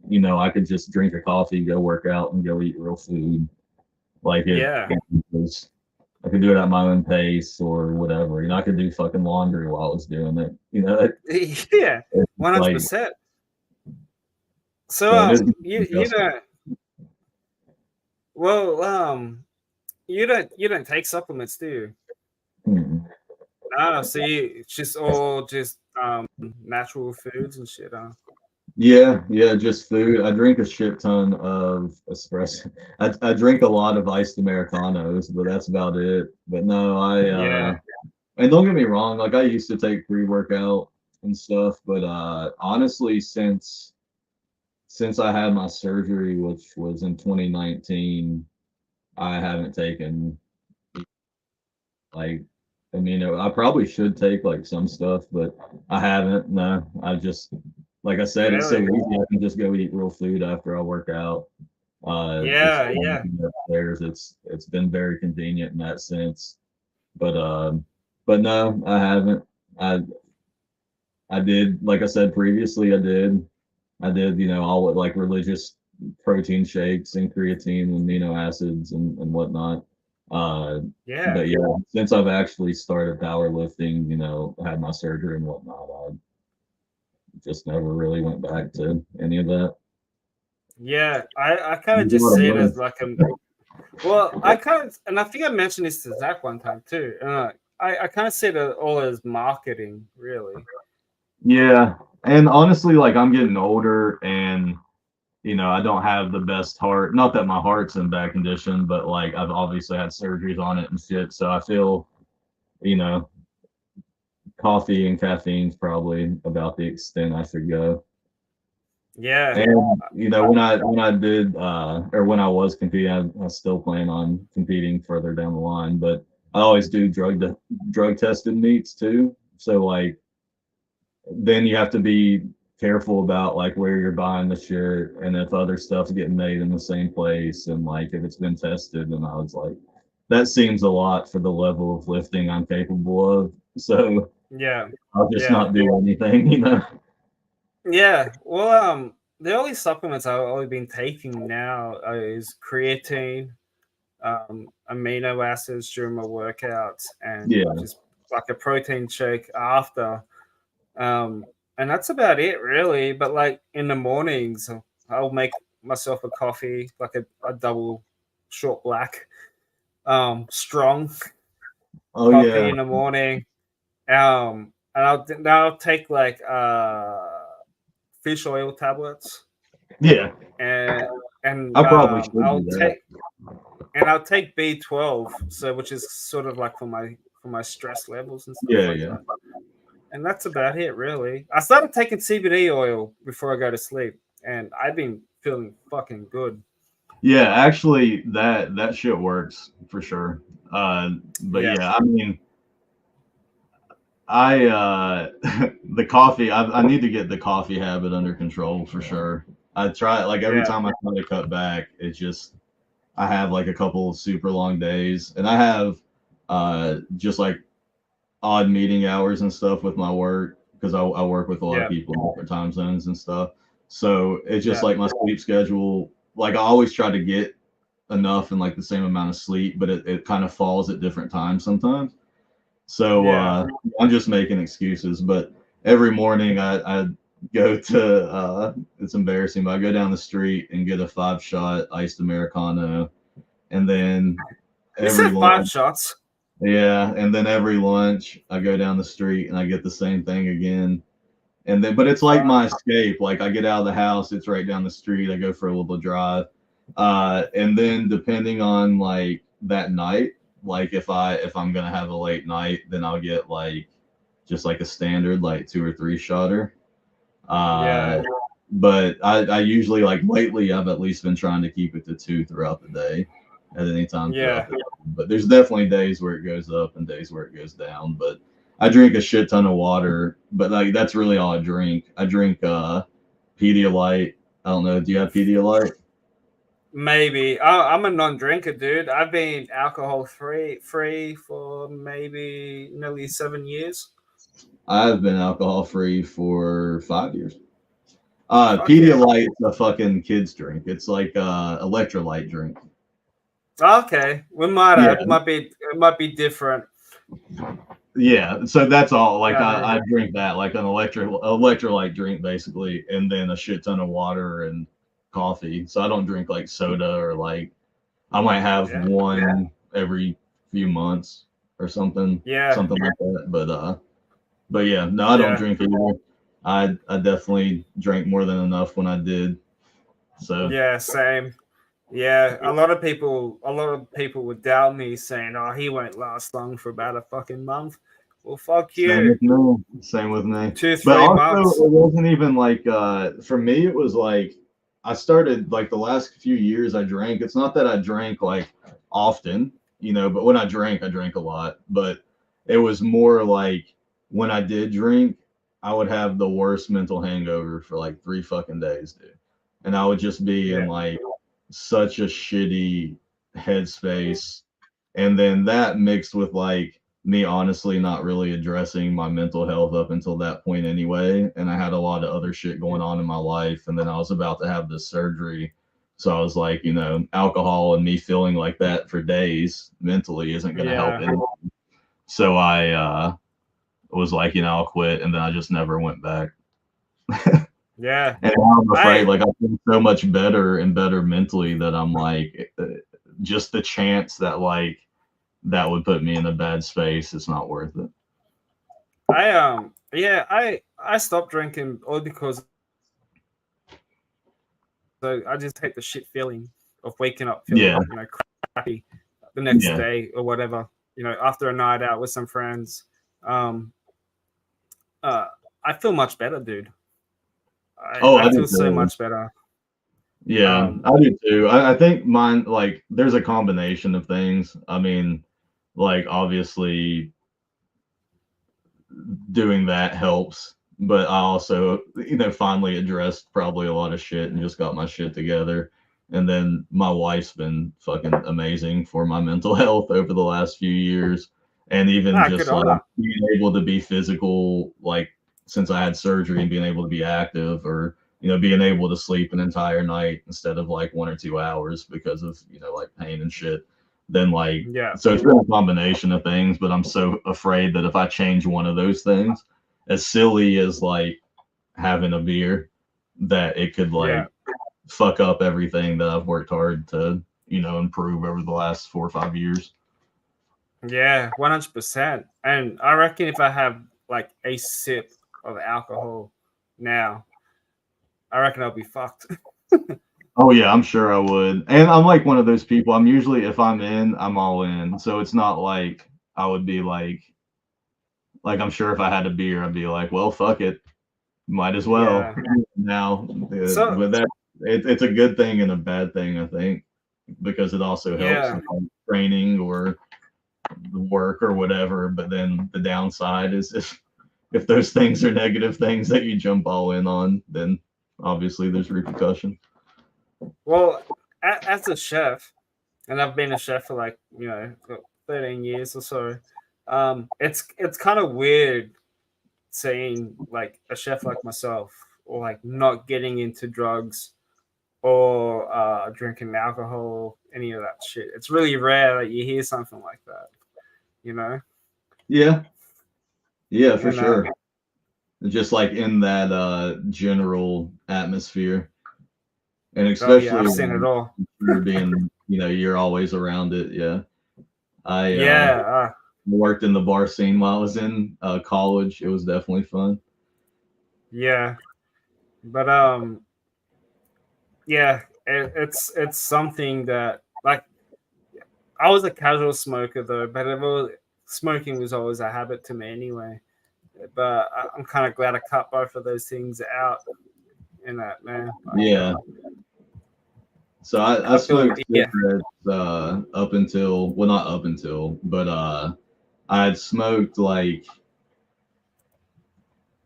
I could just drink a coffee, go work out, and go eat real food. Like Yeah. it was, I could do it at my own pace or whatever. I could do fucking laundry while I was doing it. Yeah. It's like, 100%. So, so it is you don't, well, you don't take supplements, do you? mm. Ah, so it's just all just natural foods and shit. Yeah, just food. I drink a shit ton of espresso. I drink a lot of iced Americanos, but that's about it. But no, Yeah, and don't get me wrong, like I used to take pre-workout and stuff, but honestly, since I had my surgery, which was in 2019, I haven't taken like, I mean, I probably should take like some stuff, but I haven't. No, I just, like I said, it's so really. easy. I can just go eat real food after I work out. It's Yeah, yeah, upstairs. It's been very convenient in that sense. But no, I haven't. I I did, like I said previously, I did, all like religious protein shakes and creatine and amino acids and whatnot. Uh, yeah, but yeah, since I've actually started powerlifting, had my surgery and whatnot, I just never really went back to any of that. yeah. I kind of There's a just lot of see it money. as like well, I kind of, and I think I mentioned this to Zach one time too. I kind of see it all as marketing, really. Yeah, and honestly, like I'm getting older, and I don't have the best heart. Not that my heart's in bad condition, but like I've obviously had surgeries on it and shit. So I feel, you know, coffee and caffeine's probably about the extent I should go. Yeah, And when I did or when I was competing, I still plan on competing further down the line. But I always do drug tested meets too. So like then you have to be careful about like where you're buying the shit and if other stuff's getting made in the same place and like if it's been tested. And I was like, that seems a lot for the level of lifting I'm capable of. So yeah, I'll just yeah. not do anything. Yeah. Well, the only supplements I've only been taking now is creatine, amino acids during my workouts, and Yeah, just like a protein shake after. Um, and that's about it, really. But like in the mornings, I'll make myself a coffee, like a double short black, strong oh coffee yeah, in the morning. And I'll take like fish oil tablets, yeah. and I probably should do that. I'll take B12, so which is sort of like for my stress levels and stuff Yeah, like yeah. that. And that's about it, really. I started taking CBD oil before I go to sleep, and I've been feeling fucking good. Yeah, actually, that shit works for sure. But Yeah, yeah, I mean, I the coffee. I need to get the coffee habit under control for sure. I try like every yeah, time I try to cut back, it's just I have like a couple of super long days, and I have just like odd meeting hours and stuff with my work because I work with a lot of yeah, people in different time zones and stuff. So it's just yeah, like my sleep schedule. Like I always try to get enough and like the same amount of sleep, but it kind of falls at different times sometimes. So yeah, I'm just making excuses, but every morning I go to it's embarrassing, but I go down the street and get a 5 shot iced Americano, and then You every said five lunch, shots. yeah, and then every lunch I go down the street and I get the same thing again. And then, but it's like my Fuck. escape. Like I get out of the house, it's right down the street. I go for a little drive, and then depending on like that night, like if I'm gonna have a late night, then I'll get like just like a standard like 2 or 3 shotter. Yeah, Uh, but I usually like lately I've at least been trying to keep it to 2 throughout the day, at any time throughout yeah, the day. But there's definitely days where it goes up and days where it goes down. But I drink a shit ton of water, but like that's really all I drink. I drink Pedialyte. I don't know. Do you have Pedialyte? maybe. I'm a non-drinker, dude. I've been alcohol free for maybe nearly 7 years. I've been alcohol free for 5 years. Fuck yeah. Pedialyte's a fucking kids drink. It's like electrolyte drink. Okay, we might Yeah, it might be different. yeah. So that's all. Like Yeah, I drink that like an electrolyte drink basically, and then a shit ton of water and coffee. So I don't drink like soda or like I might have yeah, one every few months or something, yeah, something like that. But yeah, no, I don't yeah, drink either. I definitely drank more than enough when I did. So yeah. Same. Yeah, a lot of people would doubt me, saying, "Oh, he won't last long for about a fucking month." Well, fuck same you. with me. Same with me. Two, But three also, months. it wasn't even like for me. It was like I started like the last few years I drank. It's not that I drank like often, but when I drank a lot. But it was more like when I did drink, I would have the worst mental hangover for like 3 fucking days, dude. And I would just be in Yeah, like such a shitty headspace. And then that mixed with like me honestly not really addressing my mental health up until that point anyway. And I had a lot of other shit going on in my life. And then I was about to have this surgery. So I was like, alcohol and me feeling like that for days mentally isn't going to help yeah, anyone. So I was like, I'll quit. And then I just never went back. yeah. And now I'm afraid, I like, I feel so much better and better mentally that I'm like, just the chance that, like, that would put me in a bad space, it's not worth it. yeah, I stopped drinking all because I just hate the shit feeling of waking up Yeah. feeling, crappy the next Yeah. day or whatever. After a night out with some friends. Um, uh, I feel much better, dude. Oh, I I do feel so too. much better. Yeah, Um, I do too. I think mine, like, there's a combination of things. I mean, like, obviously, doing that helps. But I also, finally addressed probably a lot of shit and just got my shit together. And then my wife's been fucking amazing for my mental health over the last few years. And even Good just on like her. being able to be physical, like since I had surgery and being able to be active, or being able to sleep an entire night instead of like 1 or 2 hours because of like pain and shit. Then like Yeah. so it's been a combination of things, but I'm so afraid that if I change one of those things, as silly as like having a beer, that it could like Yeah. fuck up everything that I've worked hard to improve over the last 4 or 5 years. Yeah, 100%. And I reckon if I have like a sip of alcohol now, I reckon I'll be fucked. Oh yeah, I'm sure I would. And I'm like one of those people. I'm usually, if I'm in, I'm all in. So it's not like I would be like I'm sure if I had a beer, I'd be like, well, fuck it, might as well Yeah. now. So But it's a good thing and a bad thing, I think, because it also helps yeah, with like training or the work or whatever. But then the downside is if those things are negative things that you jump all in on, then obviously there's repercussion. well, as a chef, and I've been a chef for like 13 years or so. It's kind of weird seeing like a chef like myself, or like not getting into drugs or drinking alcohol, any of that shit. It's really rare that you hear something like that, you know. Yeah, yeah, for And sure. Just like in that general atmosphere, and oh yeah, especially I've seen it when all. you're being, you're always around it. Yeah, I Yeah, worked in the bar scene while I was in college. It was definitely fun. yeah, but yeah, it's something that like I was a casual smoker though, but smoking was always a habit to me anyway. But I'm kind of glad I cut both of those things out in that, man. Like, Yeah. So I I feel smoked yeah, cigarettes up until, well, not up until, but I had smoked like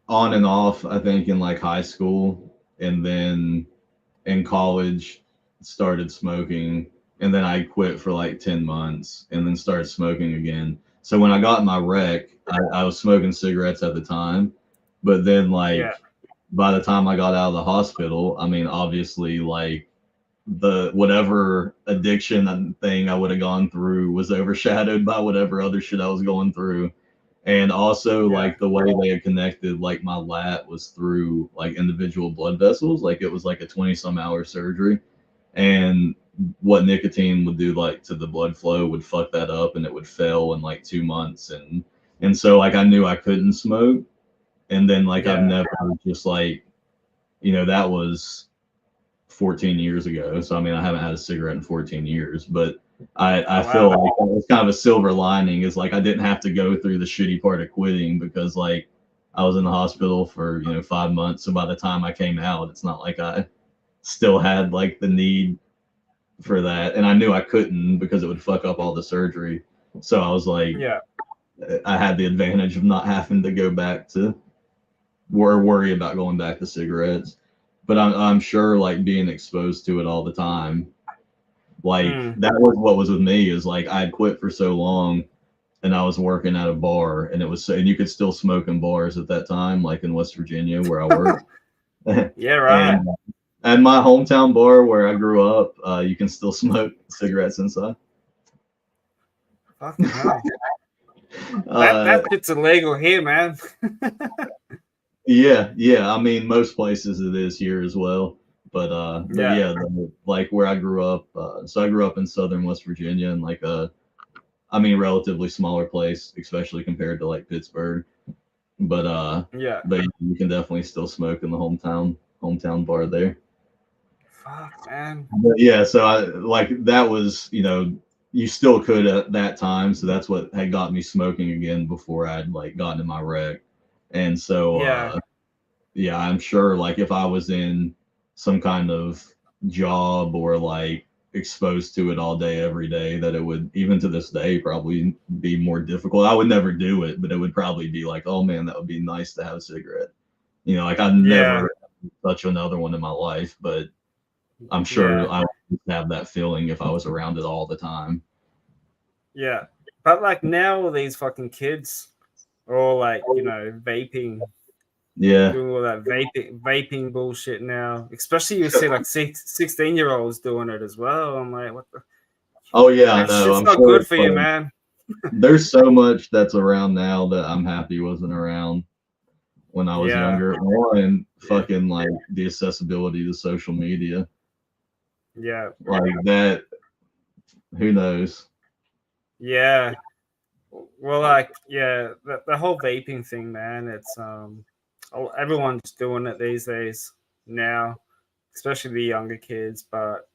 on and off, I think, in like high school, and then in college started smoking, and then I quit for like 10 months and then started smoking again. So when I got my wreck, I was smoking cigarettes at the time, but then like yeah, by the time I got out of the hospital, I mean, obviously like the whatever addiction and thing I would have gone through was overshadowed by whatever other shit I was going through. And also yeah, like the way they had connected like my lat was through like individual blood vessels. Like it was like a 20 some hour surgery. And what nicotine would do like to the blood flow would fuck that up, and it would fail in like 2 months. And so like I knew I couldn't smoke. And then like I've yeah. never just like, that was 14 years ago. So I mean, I haven't had a cigarette in 14 years, but I Oh feel wow. like that was kind of a silver lining, is like I didn't have to go through the shitty part of quitting, because like I was in the hospital for 5 months. So by the time I came out, it's not like I still had like the need for that, and I knew I couldn't because it would fuck up all the surgery. So I was like, Yeah, I had the advantage of not having to go back to worry about going back to cigarettes. But I'm sure like being exposed to it all the time, like mm. that was what was with me, is like I had quit for so long, and I was working at a bar, and it was and you could still smoke in bars at that time, like in West Virginia where I worked. Yeah, right. and at my hometown bar where I grew up, you can still smoke cigarettes inside. Fucking hell. That uh, that shit's illegal here, man. Yeah, yeah. I mean, most places it is here as well. But Yeah, yeah, like where I grew up. So I grew up in southern West Virginia, in like I mean, relatively smaller place, especially compared to like Pittsburgh. But yeah. but you can definitely still smoke in the hometown bar there. Fuck, man. But yeah, so I like that was, you still could at that time. So that's what had got me smoking again before I'd like gotten in my wreck. And so Yeah, yeah, I'm sure like if I was in some kind of job or like exposed to it all day, every day, that it would, even to this day, probably be more difficult. I would never do it, but it would probably be like, oh man, that would be nice to have a cigarette. Like I'd yeah, never touch another one in my life, but I'm sure yeah, I would have that feeling if I was around it all the time. yeah. But like now, all these fucking kids are all like, vaping Yeah. doing all that vaping bullshit now. Especially you see like 16-year-olds doing it as well. I'm like, what the? Oh yeah, I That know. shit's I'm not sure good it's for you, like man. there's so much that's around now that I'm happy wasn't around when I was Yeah, younger. One, yeah, fucking like the accessibility to social media. yeah, Like that, who knows? yeah. Well, like, yeah, the whole vaping thing, man. It's everyone's doing it these days now, especially the younger kids. But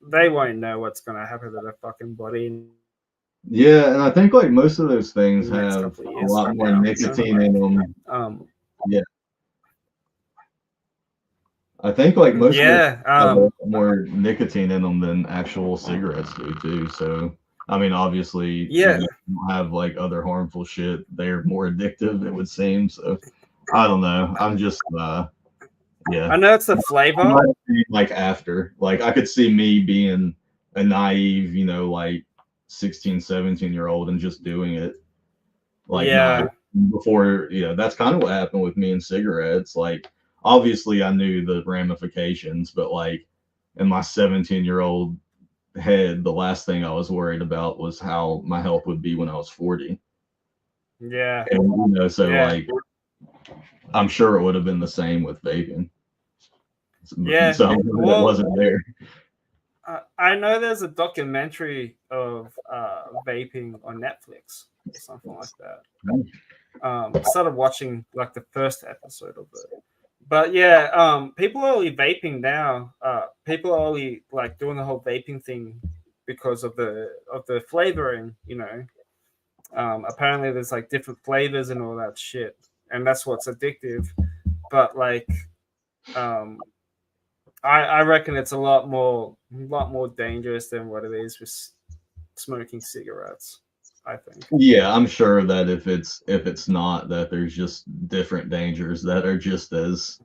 they won't know what's gonna happen to their fucking body in Yeah, and I think like most of those the things next have couple of a years lot from more now. You know, nicotine like, in them. um, Yeah, I think like most of them yeah, have a lot more nicotine in them than actual cigarettes do too. So, I mean, obviously, yeah. even if you don't have like other harmful shit, they're more addictive, it would seem. So, I don't know. I'm just, yeah. I know it's the I flavor. might be like after, like I could see me being a naive, like 16, 17-year old and just doing it, like not Yeah, before, that's kind of what happened with me and cigarettes. Like, obviously I knew the ramifications, but like in my 17-year-old head, the last thing I was worried about was how my health would be when I was 40. yeah, And, so yeah, like, I'm sure it would have been the same with vaping. yeah. So I'm glad it Well, wasn't there. I know there's a documentary of vaping on Netflix or something like that. I started watching like the first episode of it. But yeah, people are only vaping now. People are only like doing the whole vaping thing because of the flavoring. Apparently there's like different flavors and all that shit, and that's what's addictive. But like, um, I reckon it's a lot more dangerous than what it is with smoking cigarettes. I think. Yeah, I'm sure that if it's not, that there's just different dangers that are just as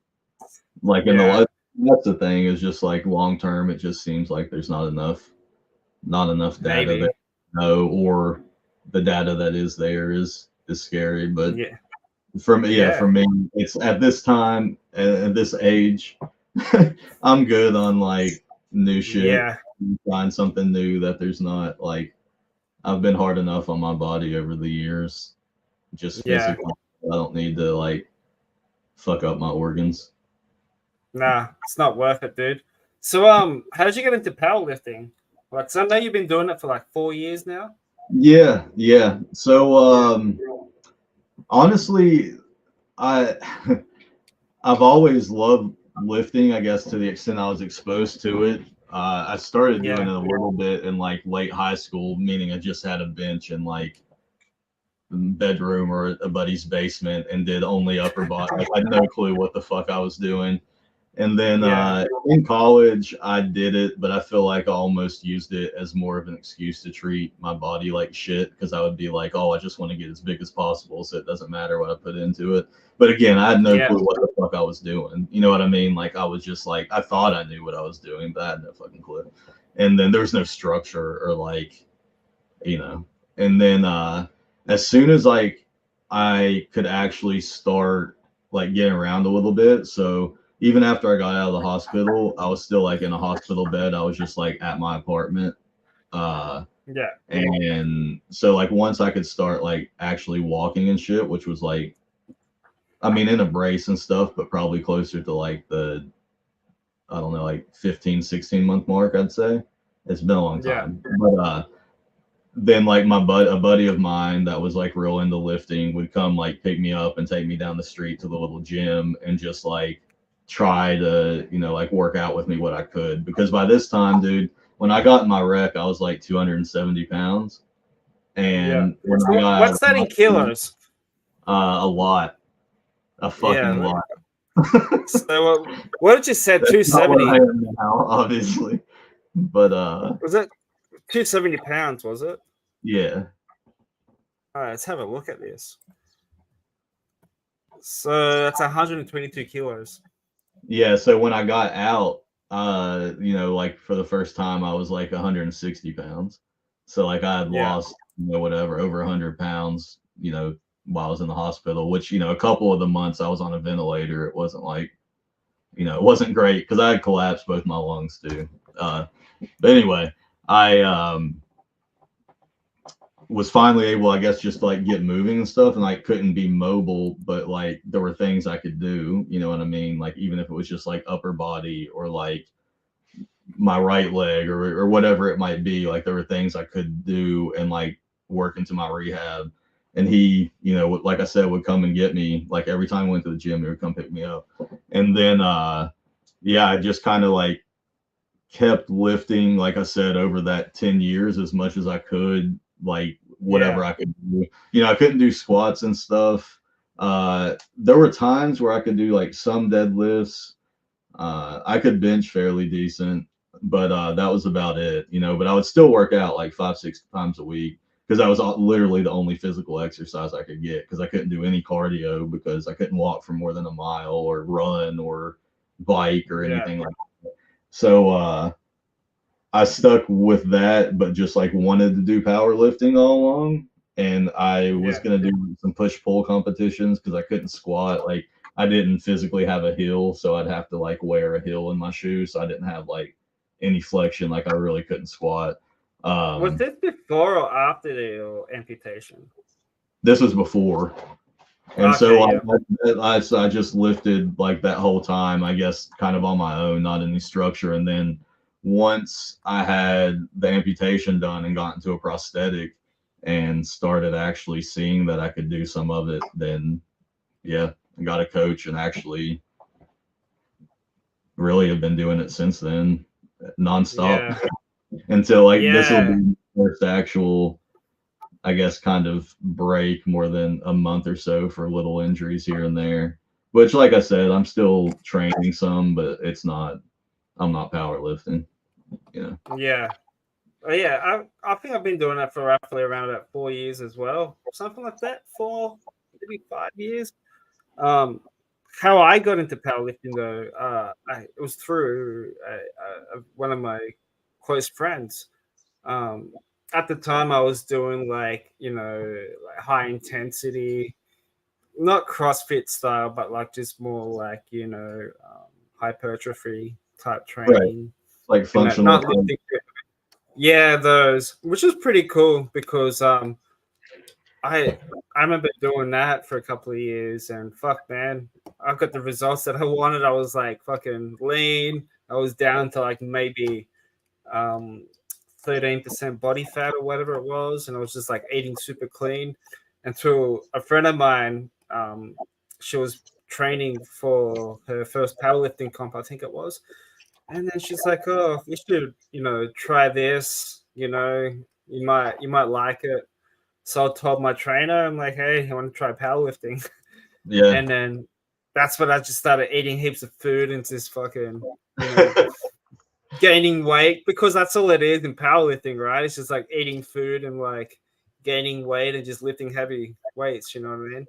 like in the Yeah, life. That's the thing, is just like long term, it just seems like there's not enough data there, maybe. or the data that is there is scary. But Yeah, for yeah, me, it's at this time, at this age, I'm good on like new shit. yeah, Find something new that there's not like I've been hard enough on my body over the years, just yeah. physically. I don't need to like fuck up my organs. Nah, it's not worth it, dude. So, how did you get into powerlifting? Like, 'cause I know you've been doing it for like 4 years now. Yeah, yeah. So Yeah, honestly, I I've always loved lifting, I guess, to the extent I was exposed to it. I started doing yeah, it a little bit in like late high school, meaning I just had a bench in like bedroom or a buddy's basement and did only upper body. Like, I had no clue what the fuck I was doing. And then yeah, in college, I did it, but I feel like I almost used it as more of an excuse to treat my body like shit, because I would be like, oh, I just want to get as big as possible, so it doesn't matter what I put into it. But again, I had no yeah, clue what the fuck I was doing. You know what I mean? Like, I was just like, I thought I knew what I was doing, but I had no fucking clue. And then there was no structure or like, you know. And then as soon as like I could actually start like getting around a little bit, so even after I got out of the hospital, I was still like in a hospital bed. I was just like at my apartment. Uh, yeah, and so like once I could start like actually walking and shit, which was like, I mean, in a brace and stuff, but probably closer to like the, I don't know, like 15, 16 month mark, I'd say. It's been a long yeah, time. But then like a buddy of mine that was like real into lifting would come like pick me up and take me down the street to the little gym and just like try to like work out with me what I could, because by this time, dude, when I got in my wreck, I was like 270 pounds, yeah. and when I So, got out of what's the that in hospital, kilos? a lot, a Yeah. fucking lot. So, what did you say? That's Two not what I seventy? am now, obviously, but Was it 270 pounds? Was it? yeah. All right, let's have a look at this. So that's 122 kilos. Yeah, so when I got out, like for the first time, I was like 160 pounds. So like I had Yeah, lost, whatever, over 100 pounds, while I was in the hospital, which, a couple of the months I was on a ventilator, it wasn't like, it wasn't great because I had collapsed both my lungs too. But anyway, I was finally able, I guess, just to, like, get moving and stuff, and like couldn't be mobile, but like there were things I could do, you know what I mean? Like even if it was just like upper body or like my right leg or whatever it might be, like there were things I could do and like work into my rehab. And he, like I said, would come and get me. Like every time I went to the gym, he would come pick me up. And then yeah, I just kind of like kept lifting, like I said, over that 10 years as much as I could, like whatever I could do. I couldn't do squats and stuff. There were times where I could do like some deadlifts. I could bench fairly decent, but that was about it, but I would still work out like 5-6 times a week because that was literally the only physical exercise I could get, because I couldn't do any cardio because I couldn't walk for more than a mile or run or bike or anything like that. So I stuck with that, but just like wanted to do powerlifting all along. And I was going to do some push pull competitions because I couldn't squat. Like I didn't physically have a heel, so I'd have to like wear a heel in my shoes. So I didn't have like any flexion. Like I really couldn't squat. Was this before or after the amputation? This was before. And so like, I just lifted like that whole time, I guess, kind of on my own, not any structure. And then once I had the amputation done and got into a prosthetic and started actually seeing that I could do some of it, then yeah, I got a coach and actually really have been doing it since then, nonstop, until like this will be the first actual, I guess, kind of break, more than a month or so for little injuries here and there. Which, like I said, I'm still training some, but I'm not powerlifting. Yeah. I think I've been doing that for roughly around about 4 years as well. Something like that, 4, maybe 5 years. How I got into powerlifting though, it was through one of my close friends. At the time I was doing like high intensity, not CrossFit style, but like just more like hypertrophy type training, right. Like functional, not lifting. Yeah, those, which was pretty cool because I remember doing that for a couple of years, and fuck man, I got the results that I wanted. I was like fucking lean. I was down to like maybe 13% body fat or whatever it was, and I was just like eating super clean. And through a friend of mine, she was training for her first powerlifting comp, I think it was. And then she's like, "Oh, you should, try this. You might like it." So I told my trainer, I'm like, "Hey, I want to try powerlifting." Yeah. And then that's when I just started eating heaps of food and just fucking, gaining weight, because that's all it is in powerlifting, right? It's just like eating food and like gaining weight and just lifting heavy weights. You know what I mean?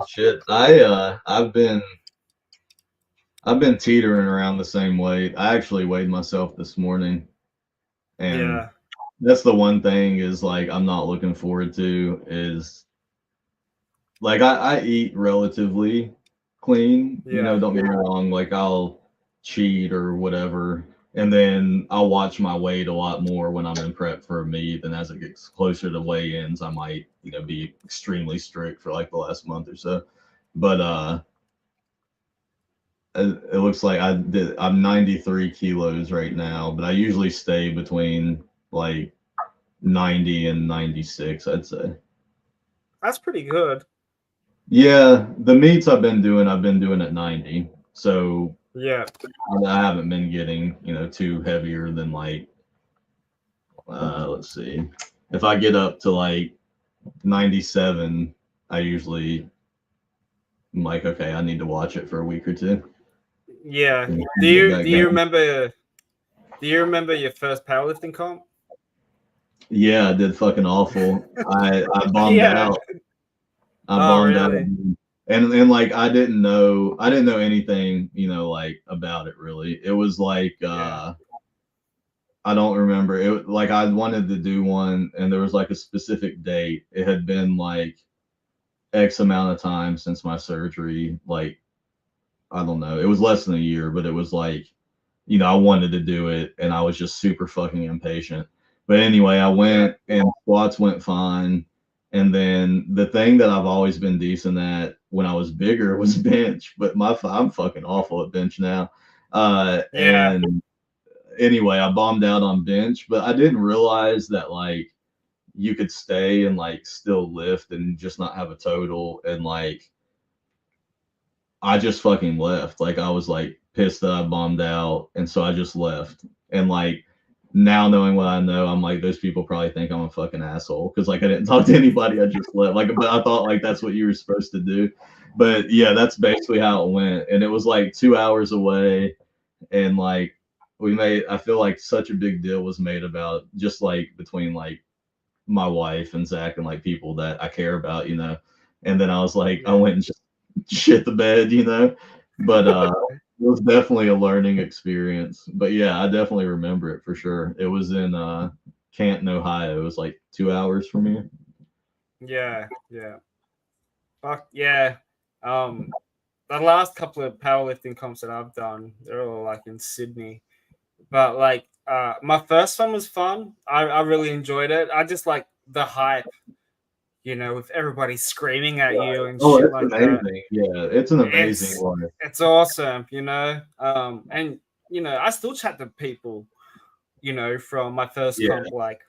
Shit, I've been teetering around the same weight. I actually weighed myself this morning, and that's the one thing is like I'm not looking forward to is like I eat relatively clean, don't get me wrong, like I'll cheat or whatever, and then I'll watch my weight a lot more when I'm in prep for a meet, and as it gets closer to weigh-ins, I might, be extremely strict for like the last month or so. But it looks like I'm 93 kilos right now, but I usually stay between like 90 and 96, I'd say. That's pretty good. Yeah, the meets I've been doing at 90. So yeah, I haven't been getting, too heavier than like let's see. If I get up to like 97, I usually am like, okay, I need to watch it for a week or two. Yeah. Do you remember your first powerlifting comp? Yeah, I did fucking awful. I bombed out. I bombed out. And like I didn't know anything, like about it really. It was like I don't remember. It like I wanted to do one and there was like a specific date. It had been like X amount of time since my surgery. Like, I don't know, it was less than a year, but it was like, I wanted to do it and I was just super fucking impatient. But anyway, I Yeah. went and squats went fine. And then the thing that I've always been decent at when I was bigger was bench, but I'm fucking awful at bench now. Yeah. And anyway, I bombed out on bench, but I didn't realize that like you could stay and like still lift and just not have a total. And like I just fucking left. Like I was like pissed that I bombed out, and so I just left. And like now knowing what I know, I'm like those people probably think I'm a fucking asshole because like I didn't talk to anybody. I just left. Like, but I thought like that's what you were supposed to do. But yeah, that's basically how it went. And it was like 2 hours away, and like we made. I feel like such a big deal was made about just like between like my wife and Zach and like people that I care about. And then I was like, I Yeah. went and just shit the bed. But it was definitely a learning experience. But yeah, I definitely remember it for sure. It was in Canton, Ohio. It was like 2 hours from here. Yeah. Yeah. Fuck yeah. Um, the last couple of powerlifting comps that I've done, they're all like in Sydney. But like my first one was fun. I really enjoyed it. I just like the hype, with everybody screaming at you and Oh, shit it's like that. amazing. Yeah, it's an amazing It's one. it's awesome. And I still chat to people, from my first Yeah, comp like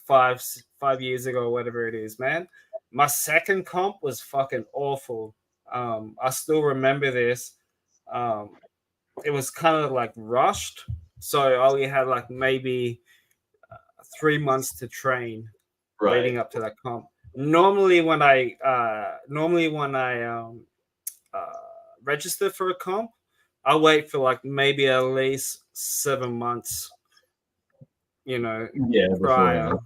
5 years ago or whatever it is, man. My second comp was fucking awful. I still remember this. Um, it was kind of like rushed, so I only had like maybe 3 months to train right. leading up to that comp. Normally when I uh, register for a comp, I wait for like maybe at least 7 months, you know, Yeah, prior. beforehand.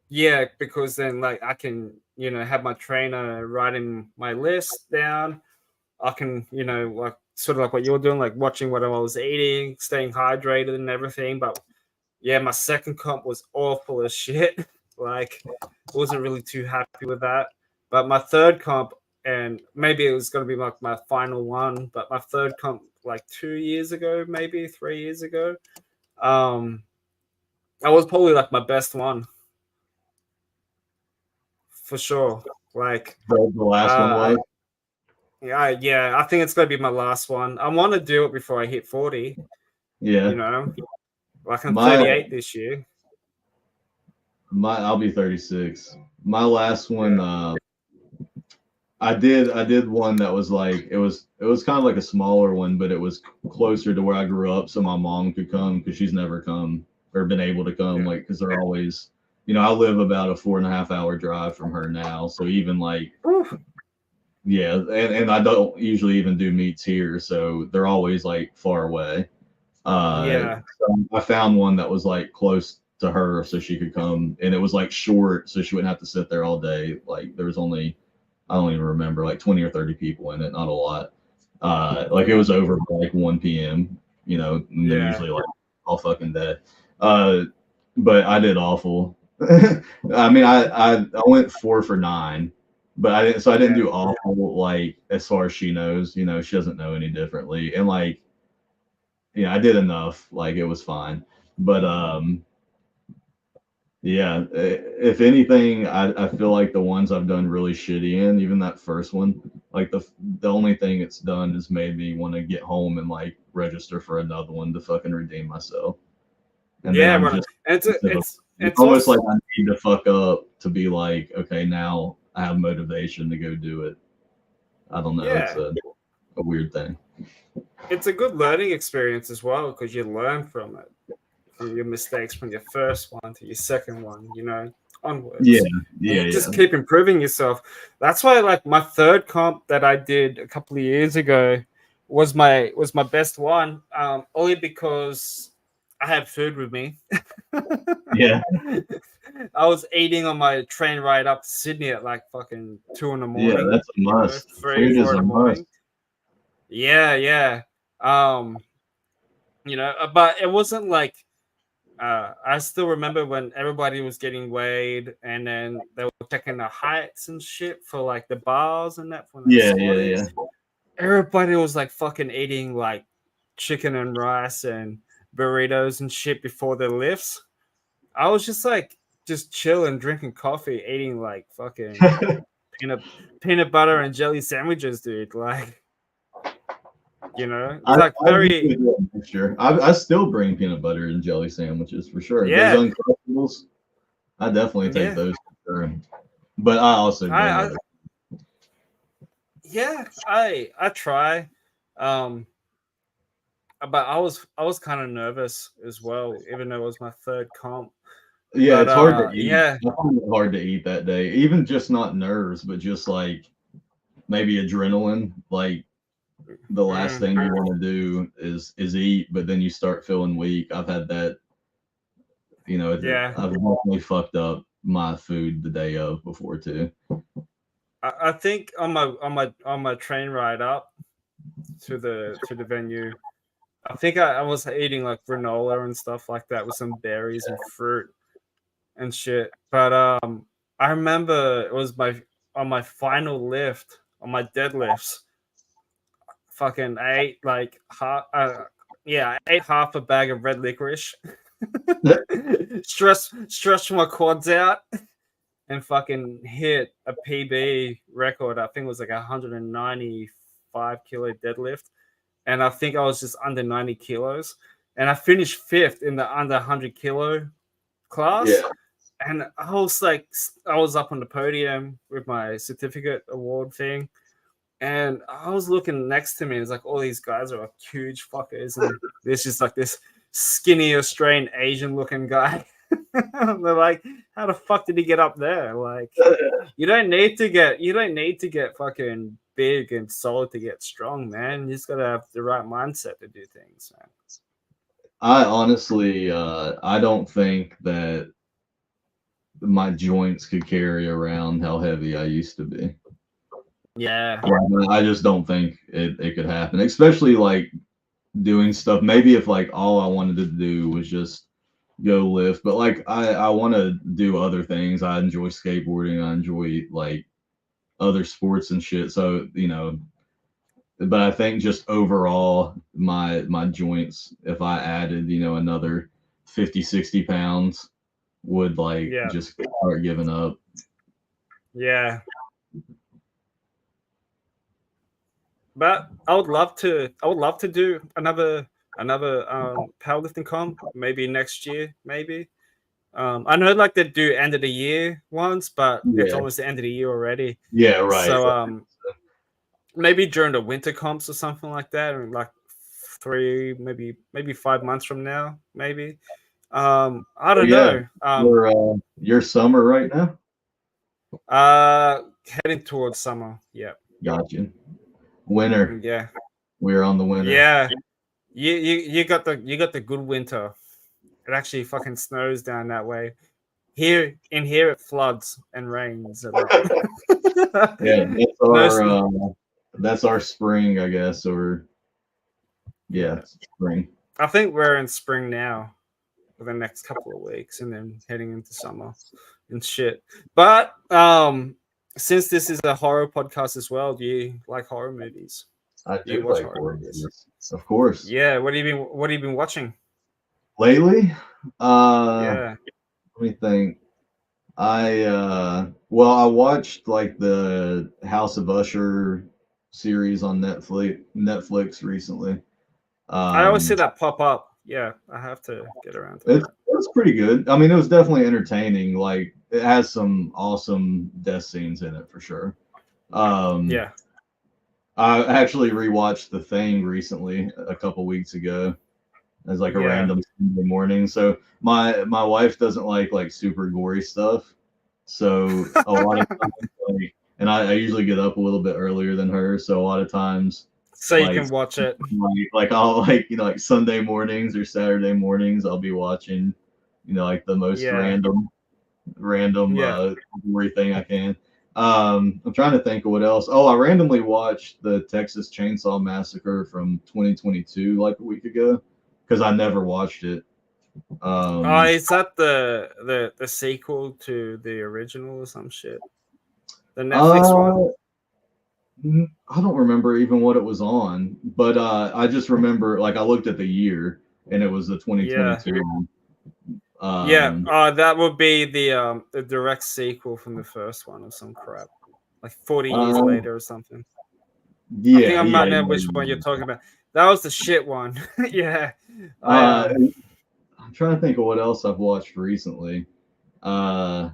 Yeah, because then like I can, have my trainer writing my list down. I can, like sort of like what you're doing, like watching what I was eating, staying hydrated and everything. But yeah, my second comp was awful as shit. Like, wasn't really too happy with that. But my third comp, and maybe it was going to be like my final one, but my third comp, like 2 years ago, maybe 3 years ago, um, that was probably like my best one for sure. Like, The last one uh, was. yeah, I think it's going to be my last one. I want to do it before I hit 40. You Yeah. know, like I'm My 38 this year. I'll be 36. My last one, Yeah, I did one that was like it was kind of like a smaller one, but it was closer to where I grew up, so my mom could come because she's never come or been able to come, yeah. like because they're always, I live about a 4.5 hour drive from her now, so even like Oof. yeah, and I don't usually even do meets here, so they're always like far away. Yeah, So I found one that was like close to her, so she could come, and it was like short, so she wouldn't have to sit there all day. Like there was only, I don't even remember, like 20 or 30 people in it, not a lot. Like it yeah, was over by like 1 p.m. And they're yeah, usually like all fucking dead. Uh, but I did awful. I mean, I went 4 for 9, but I didn't yeah, do awful like as far as she knows. She doesn't know any differently, and like I did enough. Like it was fine. But yeah, if anything, I feel like the ones I've done really shitty in, even that first one, like the only thing it's done is made me want to get home and like register for another one to fucking redeem myself. And then yeah. I'm Right. just And it's it's almost also like I need to fuck up to be like, okay, now I have motivation to go do it. I don't know. It's yeah. a weird thing. It's a good learning experience as well because you learn from it, from your mistakes from your first one to your second one. Yeah, Onwards, and yeah, you just yeah. keep improving yourself. That's why, like my third comp that I did a couple of years ago was my best one. Only because I had food with me. Yeah, I was eating on my train ride up to Sydney at like fucking 2 in the morning, yeah. That's a must. three, Food is four in a the must. morning. Yeah, yeah. But it wasn't like I still remember when everybody was getting weighed, and then they were checking the heights and shit for like the bars and that when they're Yeah, squatting. yeah, Everybody was like fucking eating like chicken and rice and burritos and shit before the lifts. I was just like just chilling, drinking coffee, eating like fucking yeah. peanut peanut butter and jelly sandwiches, dude. Like, I, it's like I usually very do a mixture. I still bring peanut butter and jelly sandwiches for sure. Those yeah, Uncrustables, I definitely take yeah. those for sure. But I also bring I other. yeah, I try. Um but I was kind of nervous as well, even though it was my third comp. Yeah, But it's hard to eat. yeah, I find it hard to eat that day. Even just not nerves, but just like maybe adrenaline. Like the last mm, thing you want to do is eat, but then you start feeling weak. I've had that. yeah. I've definitely fucked up my food the day of before too. I think on my train ride up to the venue, I think I was eating like granola and stuff like that with some berries and fruit and shit. But I remember it was my on my final lift on my deadlifts. Fucking ate like half. Yeah, I ate half a bag of red licorice. Stretched my quads out and fucking hit a PB record. I think it was like 195 kilo deadlift, and I think I was just under 90 kilos, and I finished fifth in the under 100 kilo Yeah. class. And I was up on the podium with my certificate award thing, and I was looking next to me. It's like all these guys are like huge fuckers, and there's just like this skinny Australian Asian looking guy. They're like, how the fuck did he get up there? Like, you don't need to get fucking big and solid to get strong, man. You just gotta have the right mindset to do things, man. I honestly, I don't think that my joints could carry around how heavy I used to be. Yeah, I just don't think it could happen, especially like doing stuff. Maybe if like all I wanted to do was just go lift, but like I want to do other things. I enjoy skateboarding. I enjoy like other sports and shit. So but I think just overall my joints, if I added another 50, 60 pounds, would like yeah, just start giving up. yeah. But I would love to do another powerlifting comp, maybe next year, maybe. I know like they do end of the year ones, but it's Yeah, almost the end of the year already. yeah, right. So maybe during the winter comps or something like that, or like three, maybe 5 months from now, maybe. I So don't yeah, know. your summer right now. Heading towards summer. Yeah, Gotcha. Winter. yeah, We're on the winter. yeah. You got the good winter. It actually fucking snows down that way. Here it floods and rains a lot. Yeah, no, that's our spring, I guess, or yeah, yeah. spring. I think we're in spring now for the next couple of weeks, and then heading into summer and shit. But since this is a horror podcast as well, do you like horror movies? I Do you do watch like horror horror movies? movies, of course. Yeah. What have you been watching? Lately, Yeah. let me think. Well, I watched like the House of Usher series on Netflix recently. I always see Um, that pop up. Yeah, I have to get around to that. it's pretty good. I mean, it was definitely entertaining. Like it has some awesome death scenes in it for sure. Um, Yeah. I actually rewatched The Thing recently, a couple weeks ago, as like a Yeah. random Sunday morning. So my wife doesn't like super gory stuff. So a lot of times, like, and I usually get up a little bit earlier than her. So a lot of times, So you like can watch it. like I'll like Sunday mornings or Saturday mornings, I'll be watching, like the most Yeah. random Yeah. gory thing I can. I'm trying to think of what else. Oh, I randomly watched the Texas Chainsaw Massacre from 2022 like a week ago because I never watched it. Is that the sequel to the original or some shit? The Netflix one? Uh, I don't remember even what it was on, but I just remember like I looked at the year and it was the Yeah. 2022. Yeah. Um, That would be the direct sequel from the first one or some crap. Like 40 years uh, later or something. I think yeah, I yeah, might know which one you're yeah. talking about. That was the shit one. Yeah. I Uh, I'm trying to think of what else I've watched recently. Uh,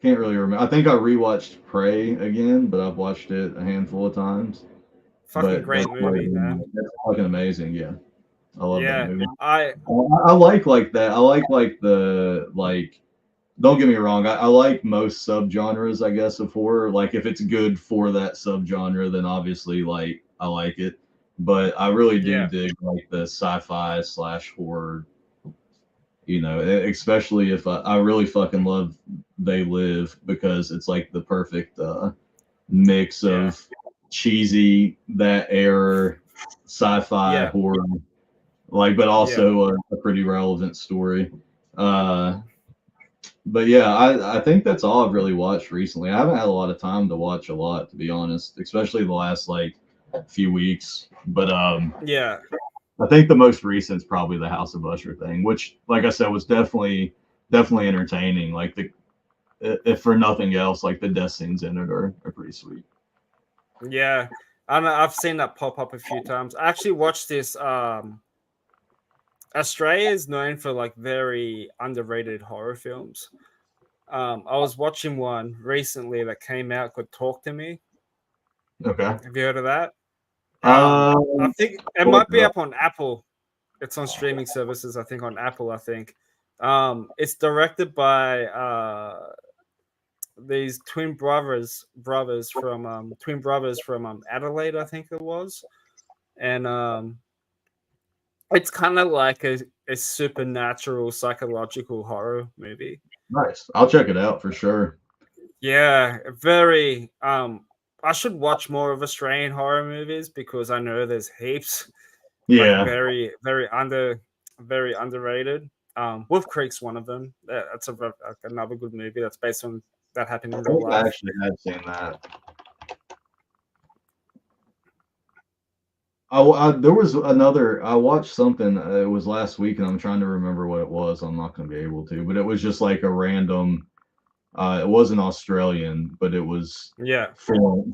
can't really remember. I think I rewatched Prey again, but I've watched it a handful of times. fucking But great movie, man. that's fucking amazing. Yeah, I love that Yeah. movie. I I like that. I like the like. Don't get me wrong. I like most subgenres, I guess, of horror. Like if it's good for that subgenre, then obviously like I like it. But I really do yeah. dig like the sci-fi slash horror. Especially if I really fucking love They Live because it's like the perfect mix Yeah. of cheesy that era sci-fi Yeah. horror, like, but Yeah. also a pretty relevant story. Uh, but yeah, I think that's all I've really watched recently. I haven't had a lot of time to watch a lot, to be honest, especially the last like few weeks. But Yeah. I think the most recent is probably the House of Usher thing, which, like I said, was definitely entertaining. Like the if for nothing else, like the death scenes in it are pretty sweet. Yeah. I know, I've seen that pop up a few times. I actually watched this. Australia is known for like very underrated horror films. I was watching one recently that came out called Talk to Me. Okay. Have you heard of that? I Um, think it look might it be up. up on Apple. It's on streaming services, I think on Apple, I think. It's directed by these twin brothers from Adelaide, I think it was. And it's kind of like a supernatural psychological horror movie. Nice. I'll check it out for sure. Yeah, very I should watch more of Australian horror movies because I know there's heaps like Yeah. very underrated. Wolf Creek's one of them. That's another good movie that's based on that happened in I real think I life. actually have seen that. There was another. I watched something. It was last week, and I'm trying to remember what it was. I'm not going to be able to, but it was just like a random. It wasn't Australian, but it was Yeah.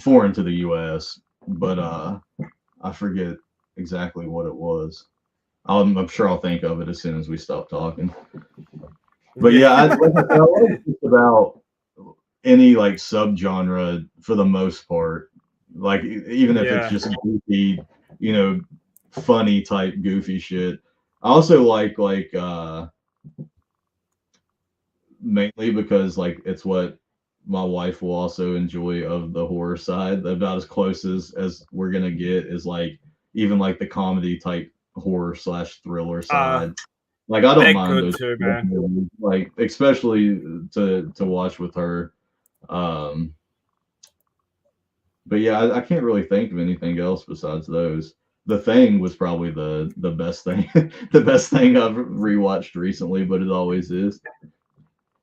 foreign to the U.S. But I forget exactly what it was. I'm sure I'll think of it as soon as we stop talking. But Yeah. yeah, like I said, I like just about any like subgenre for the most part. Like even if it's Yeah. just goofy, you know, funny type goofy shit. I also like mainly because like it's what my wife will also enjoy of the horror side. About as close as we're gonna get is like even like the comedy type horror slash thriller Uh side. Like I don't they're mind good those too, man. movies, like especially to watch with her. Um, but yeah, I can't really think of anything else besides those. The Thing was probably the best thing, the best thing I've rewatched recently, but it always is.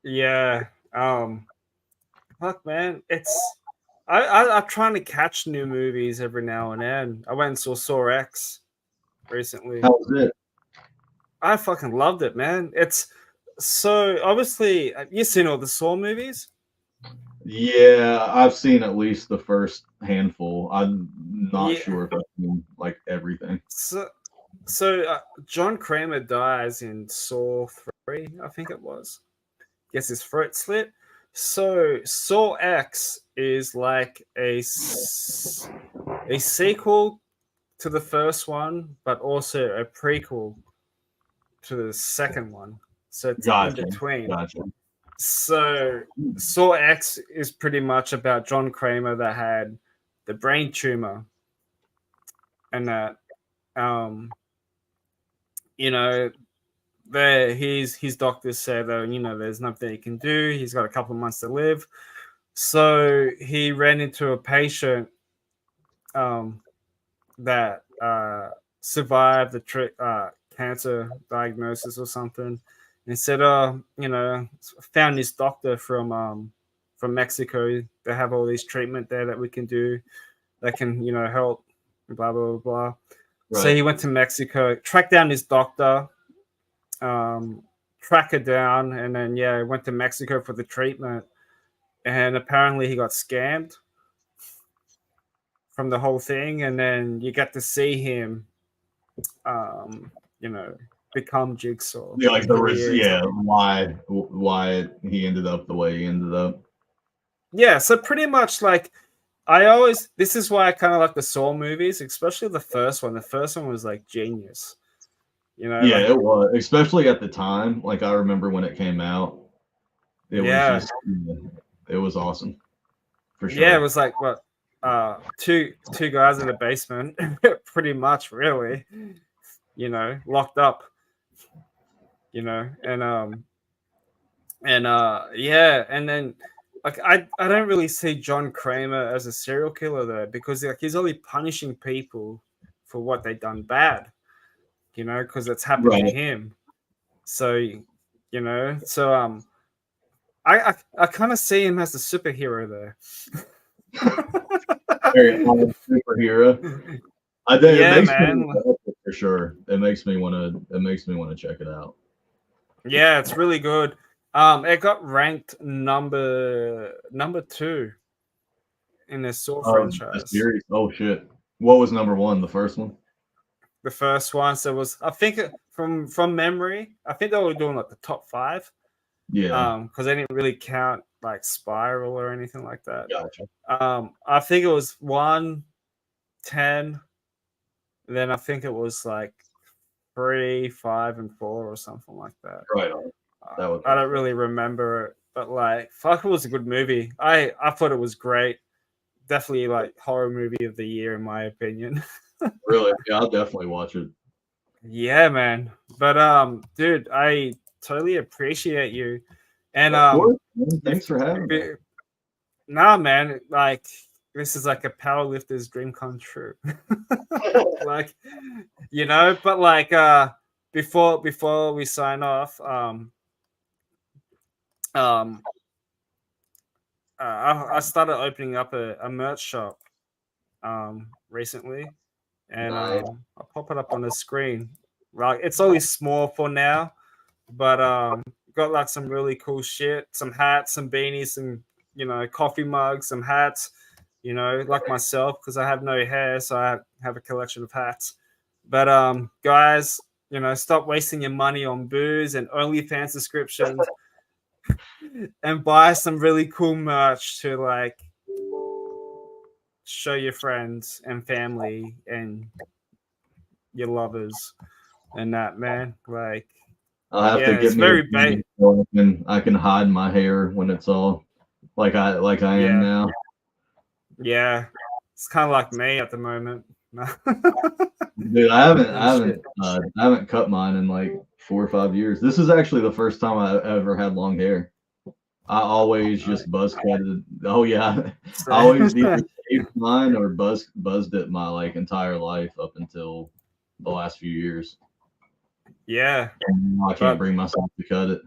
Yeah. Fuck man. It's I'm trying to catch new movies every now and then. I went and saw X recently. How's it? I fucking loved it, man. It's so obviously you've seen all the Saw movies. Yeah, I've seen at least the first handful. I'm not Yeah. sure if I've seen like everything. So John Kramer dies in Saw 3, I think it was. Gets his throat slit. So Saw X is like a sequel to the first one, but also a prequel to the second one. So it's in Gotcha, between. gotcha. So Saw X is pretty much about John Kramer that had the brain tumor and that um you know there his doctors said that there's nothing he can do. He's got a couple of months to live. So he ran into a patient um that survived the cancer diagnosis or something. And said, found this doctor from Mexico. They have all these treatment there that we can do that can, help, blah, blah, blah. Right. So he went to Mexico, tracked down this doctor, track her down, and then, went to Mexico for the treatment. And apparently he got scammed from the whole thing. And then you get to see him, become Jigsaw. Yeah, like why he ended up the way he ended up. Yeah, so pretty much like this is why I kind of like the Saw movies, especially the first one. The first one was like genius. Yeah, it was, especially at the time. Like I remember when it came out, it was awesome. For sure. Yeah, it was like what two guys in the basement, pretty much, really. Locked up. And then like I don't really see John Kramer as a serial killer though, because like he's only punishing people for what they've done bad, because it's happened to him. So I kind of see him as a superhero there. Very superhero. I think it makes me for sure. It makes me want to check it out. Yeah, it's really good. It got ranked number 2 in the Saw franchise. The series. Oh shit! What was number 1? The first one. The first one. So I think from memory, I think they were doing like the top 5. Yeah. Because they didn't really count like Spiral or anything like that. Gotcha. I think it was 1, 10. Then I think it was like 3, 5, and 4 or something like that. Right. I don't really remember it, but like, fuck, it was a good movie. I thought it was great. Definitely like horror movie of the year in my opinion. Really? Yeah, I'll definitely watch it. Yeah, man. But dude, I totally appreciate you. And of course, man. Thanks for having me. Nah, man, like this is like a powerlifter's dream come true. Like, but like before we sign off, I started opening up a merch shop recently, and I'll pop it up on the screen. Like, it's only small for now, but got like some really cool shit, some hats, some beanies, some coffee mugs, some hats, like myself, because I have no hair, so I have a collection of hats. But guys, stop wasting your money on booze and OnlyFans subscriptions and buy some really cool merch to like show your friends and family and your lovers and that, man. Like, I'll have to get me very big. I can hide my hair when it's all like I am now. Yeah, it's kind of like me at the moment. Dude, I haven't cut mine in like 4 or 5 years. This is actually the first time I ever had long hair. I always just buzz cutted. Oh yeah, I always either shaved mine or buzzed it my like entire life up until the last few years. Yeah, I can't bring myself to cut it.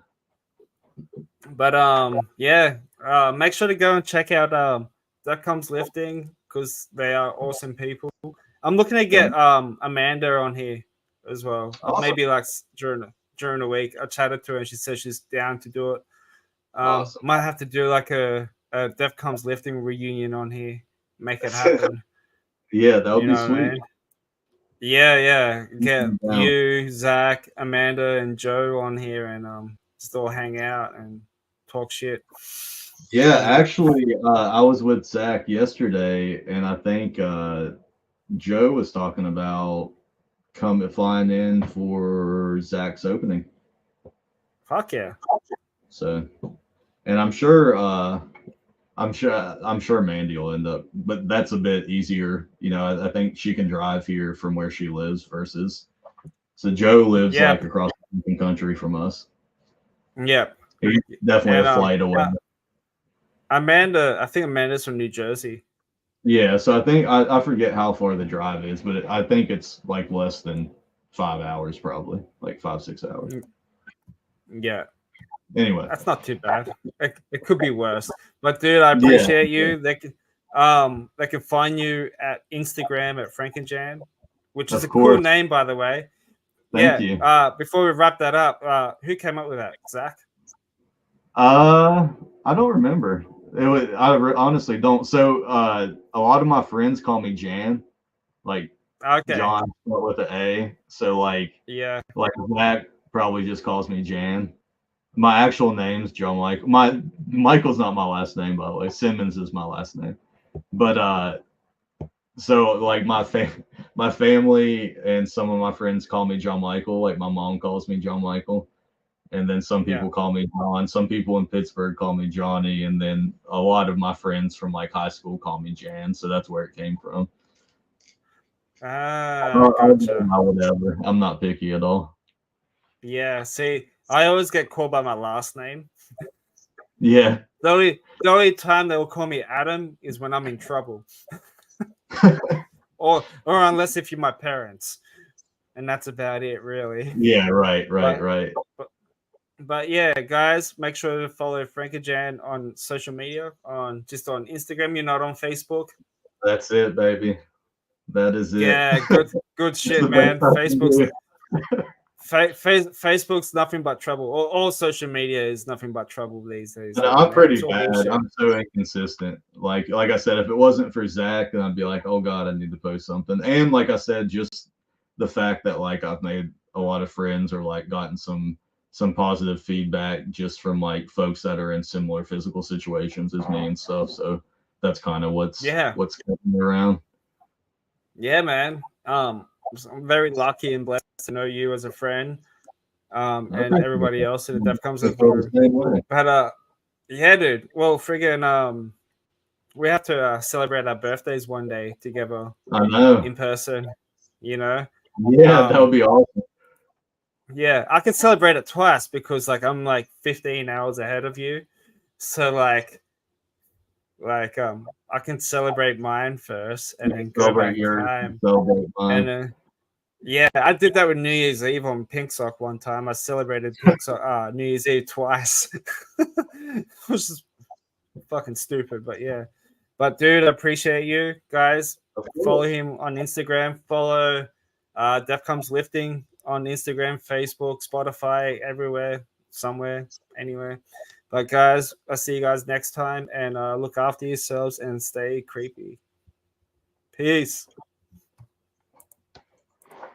But make sure to go and check out That Comes Lifting, because they are awesome people. I'm looking to get Amanda on here as well. Awesome. Maybe like during the week. I chatted to her and she said she's down to do it. Awesome. Might have to do like a Def Comes Lifting reunion on here. Make it happen. Yeah, that would be sweet. Man? Yeah. Get you, Zach, Amanda, and Joe on here and just all hang out and talk shit. Yeah, actually, I was with Zach yesterday, and I think Joe was talking about flying in for Zach's opening. Fuck yeah! So, and I'm sure Mandy will end up, but that's a bit easier. I think she can drive here from where she lives versus. So Joe lives like across the country from us. Yeah, he's definitely a flight away. Amanda, I think Amanda's from New Jersey. Yeah, so I think I forget how far the drive is, but I think it's like less than 5 hours, probably like 5, 6 hours. Yeah, Anyway, that's not too bad. It could be worse. But dude, I yeah, appreciate you. They can find you at Instagram at Franken Jan, which is of a cool course. name, by the way. Thank Yeah. you. Before we wrap that up, who came up with that? Zach? I don't remember. Honestly don't. So, a lot of my friends call me Jan, like Okay. John spelled with an A. So Yeah. like Zach probably just calls me Jan. My actual name's John Michael. My Michael's not my last name, by the way. Simmons is my last name. But so like my family and some of my friends call me John Michael. Like my mom calls me John Michael, and then some Yeah. people call me John. Some people in Pittsburgh call me Johnny, and then a lot of my friends from like high school call me Jan. So that's where it came from. I'll do Gotcha. my whatever. I'm not picky at all. Yeah. See, I always get called by my last name. Yeah. The only time they will call me Adam is when I'm in trouble, or unless if you're my parents, and that's about it, really. Yeah. Right. Right. But Right. but yeah, guys, make sure to follow Franken Jan on social media, on Instagram. You're not on Facebook. That's it, baby. That is it. Yeah, good It's shit, the best man. I can do. Facebook's nothing but trouble. All social media is nothing but trouble these days, And man. I'm pretty It's all bad. bullshit. I'm so inconsistent. Like I said, if it wasn't for Zach, then I'd be like, oh God, I need to post something. And like I said, just the fact that like I've made a lot of friends or like gotten some positive feedback just from like folks that are in similar physical situations as me and stuff. So that's kind of Yeah, what's kept me around. yeah, man. I'm very lucky and blessed to know you as a friend, I and think everybody else in the Def Comes I Live feel the crew. same way. But yeah, dude. Well, friggin' we have to celebrate our birthdays one day together I know. in person. You know, Yeah, that would um, be awesome. yeah, I can celebrate it twice because like I'm like 15 hours ahead of you, so I can celebrate mine first and then go Celebrate back yours, time celebrate and mine. yeah, I did that with New Year's Eve on Pink Sock one time. I celebrated Pink Sock New Year's Eve twice. It was just fucking stupid, but yeah. But dude, I appreciate you guys. Of Follow course. him on Instagram. Follow Def Comes Lifting on Instagram, Facebook, Spotify, everywhere, somewhere, anywhere. But guys, I'll see you guys next time and look after yourselves and stay creepy. Peace.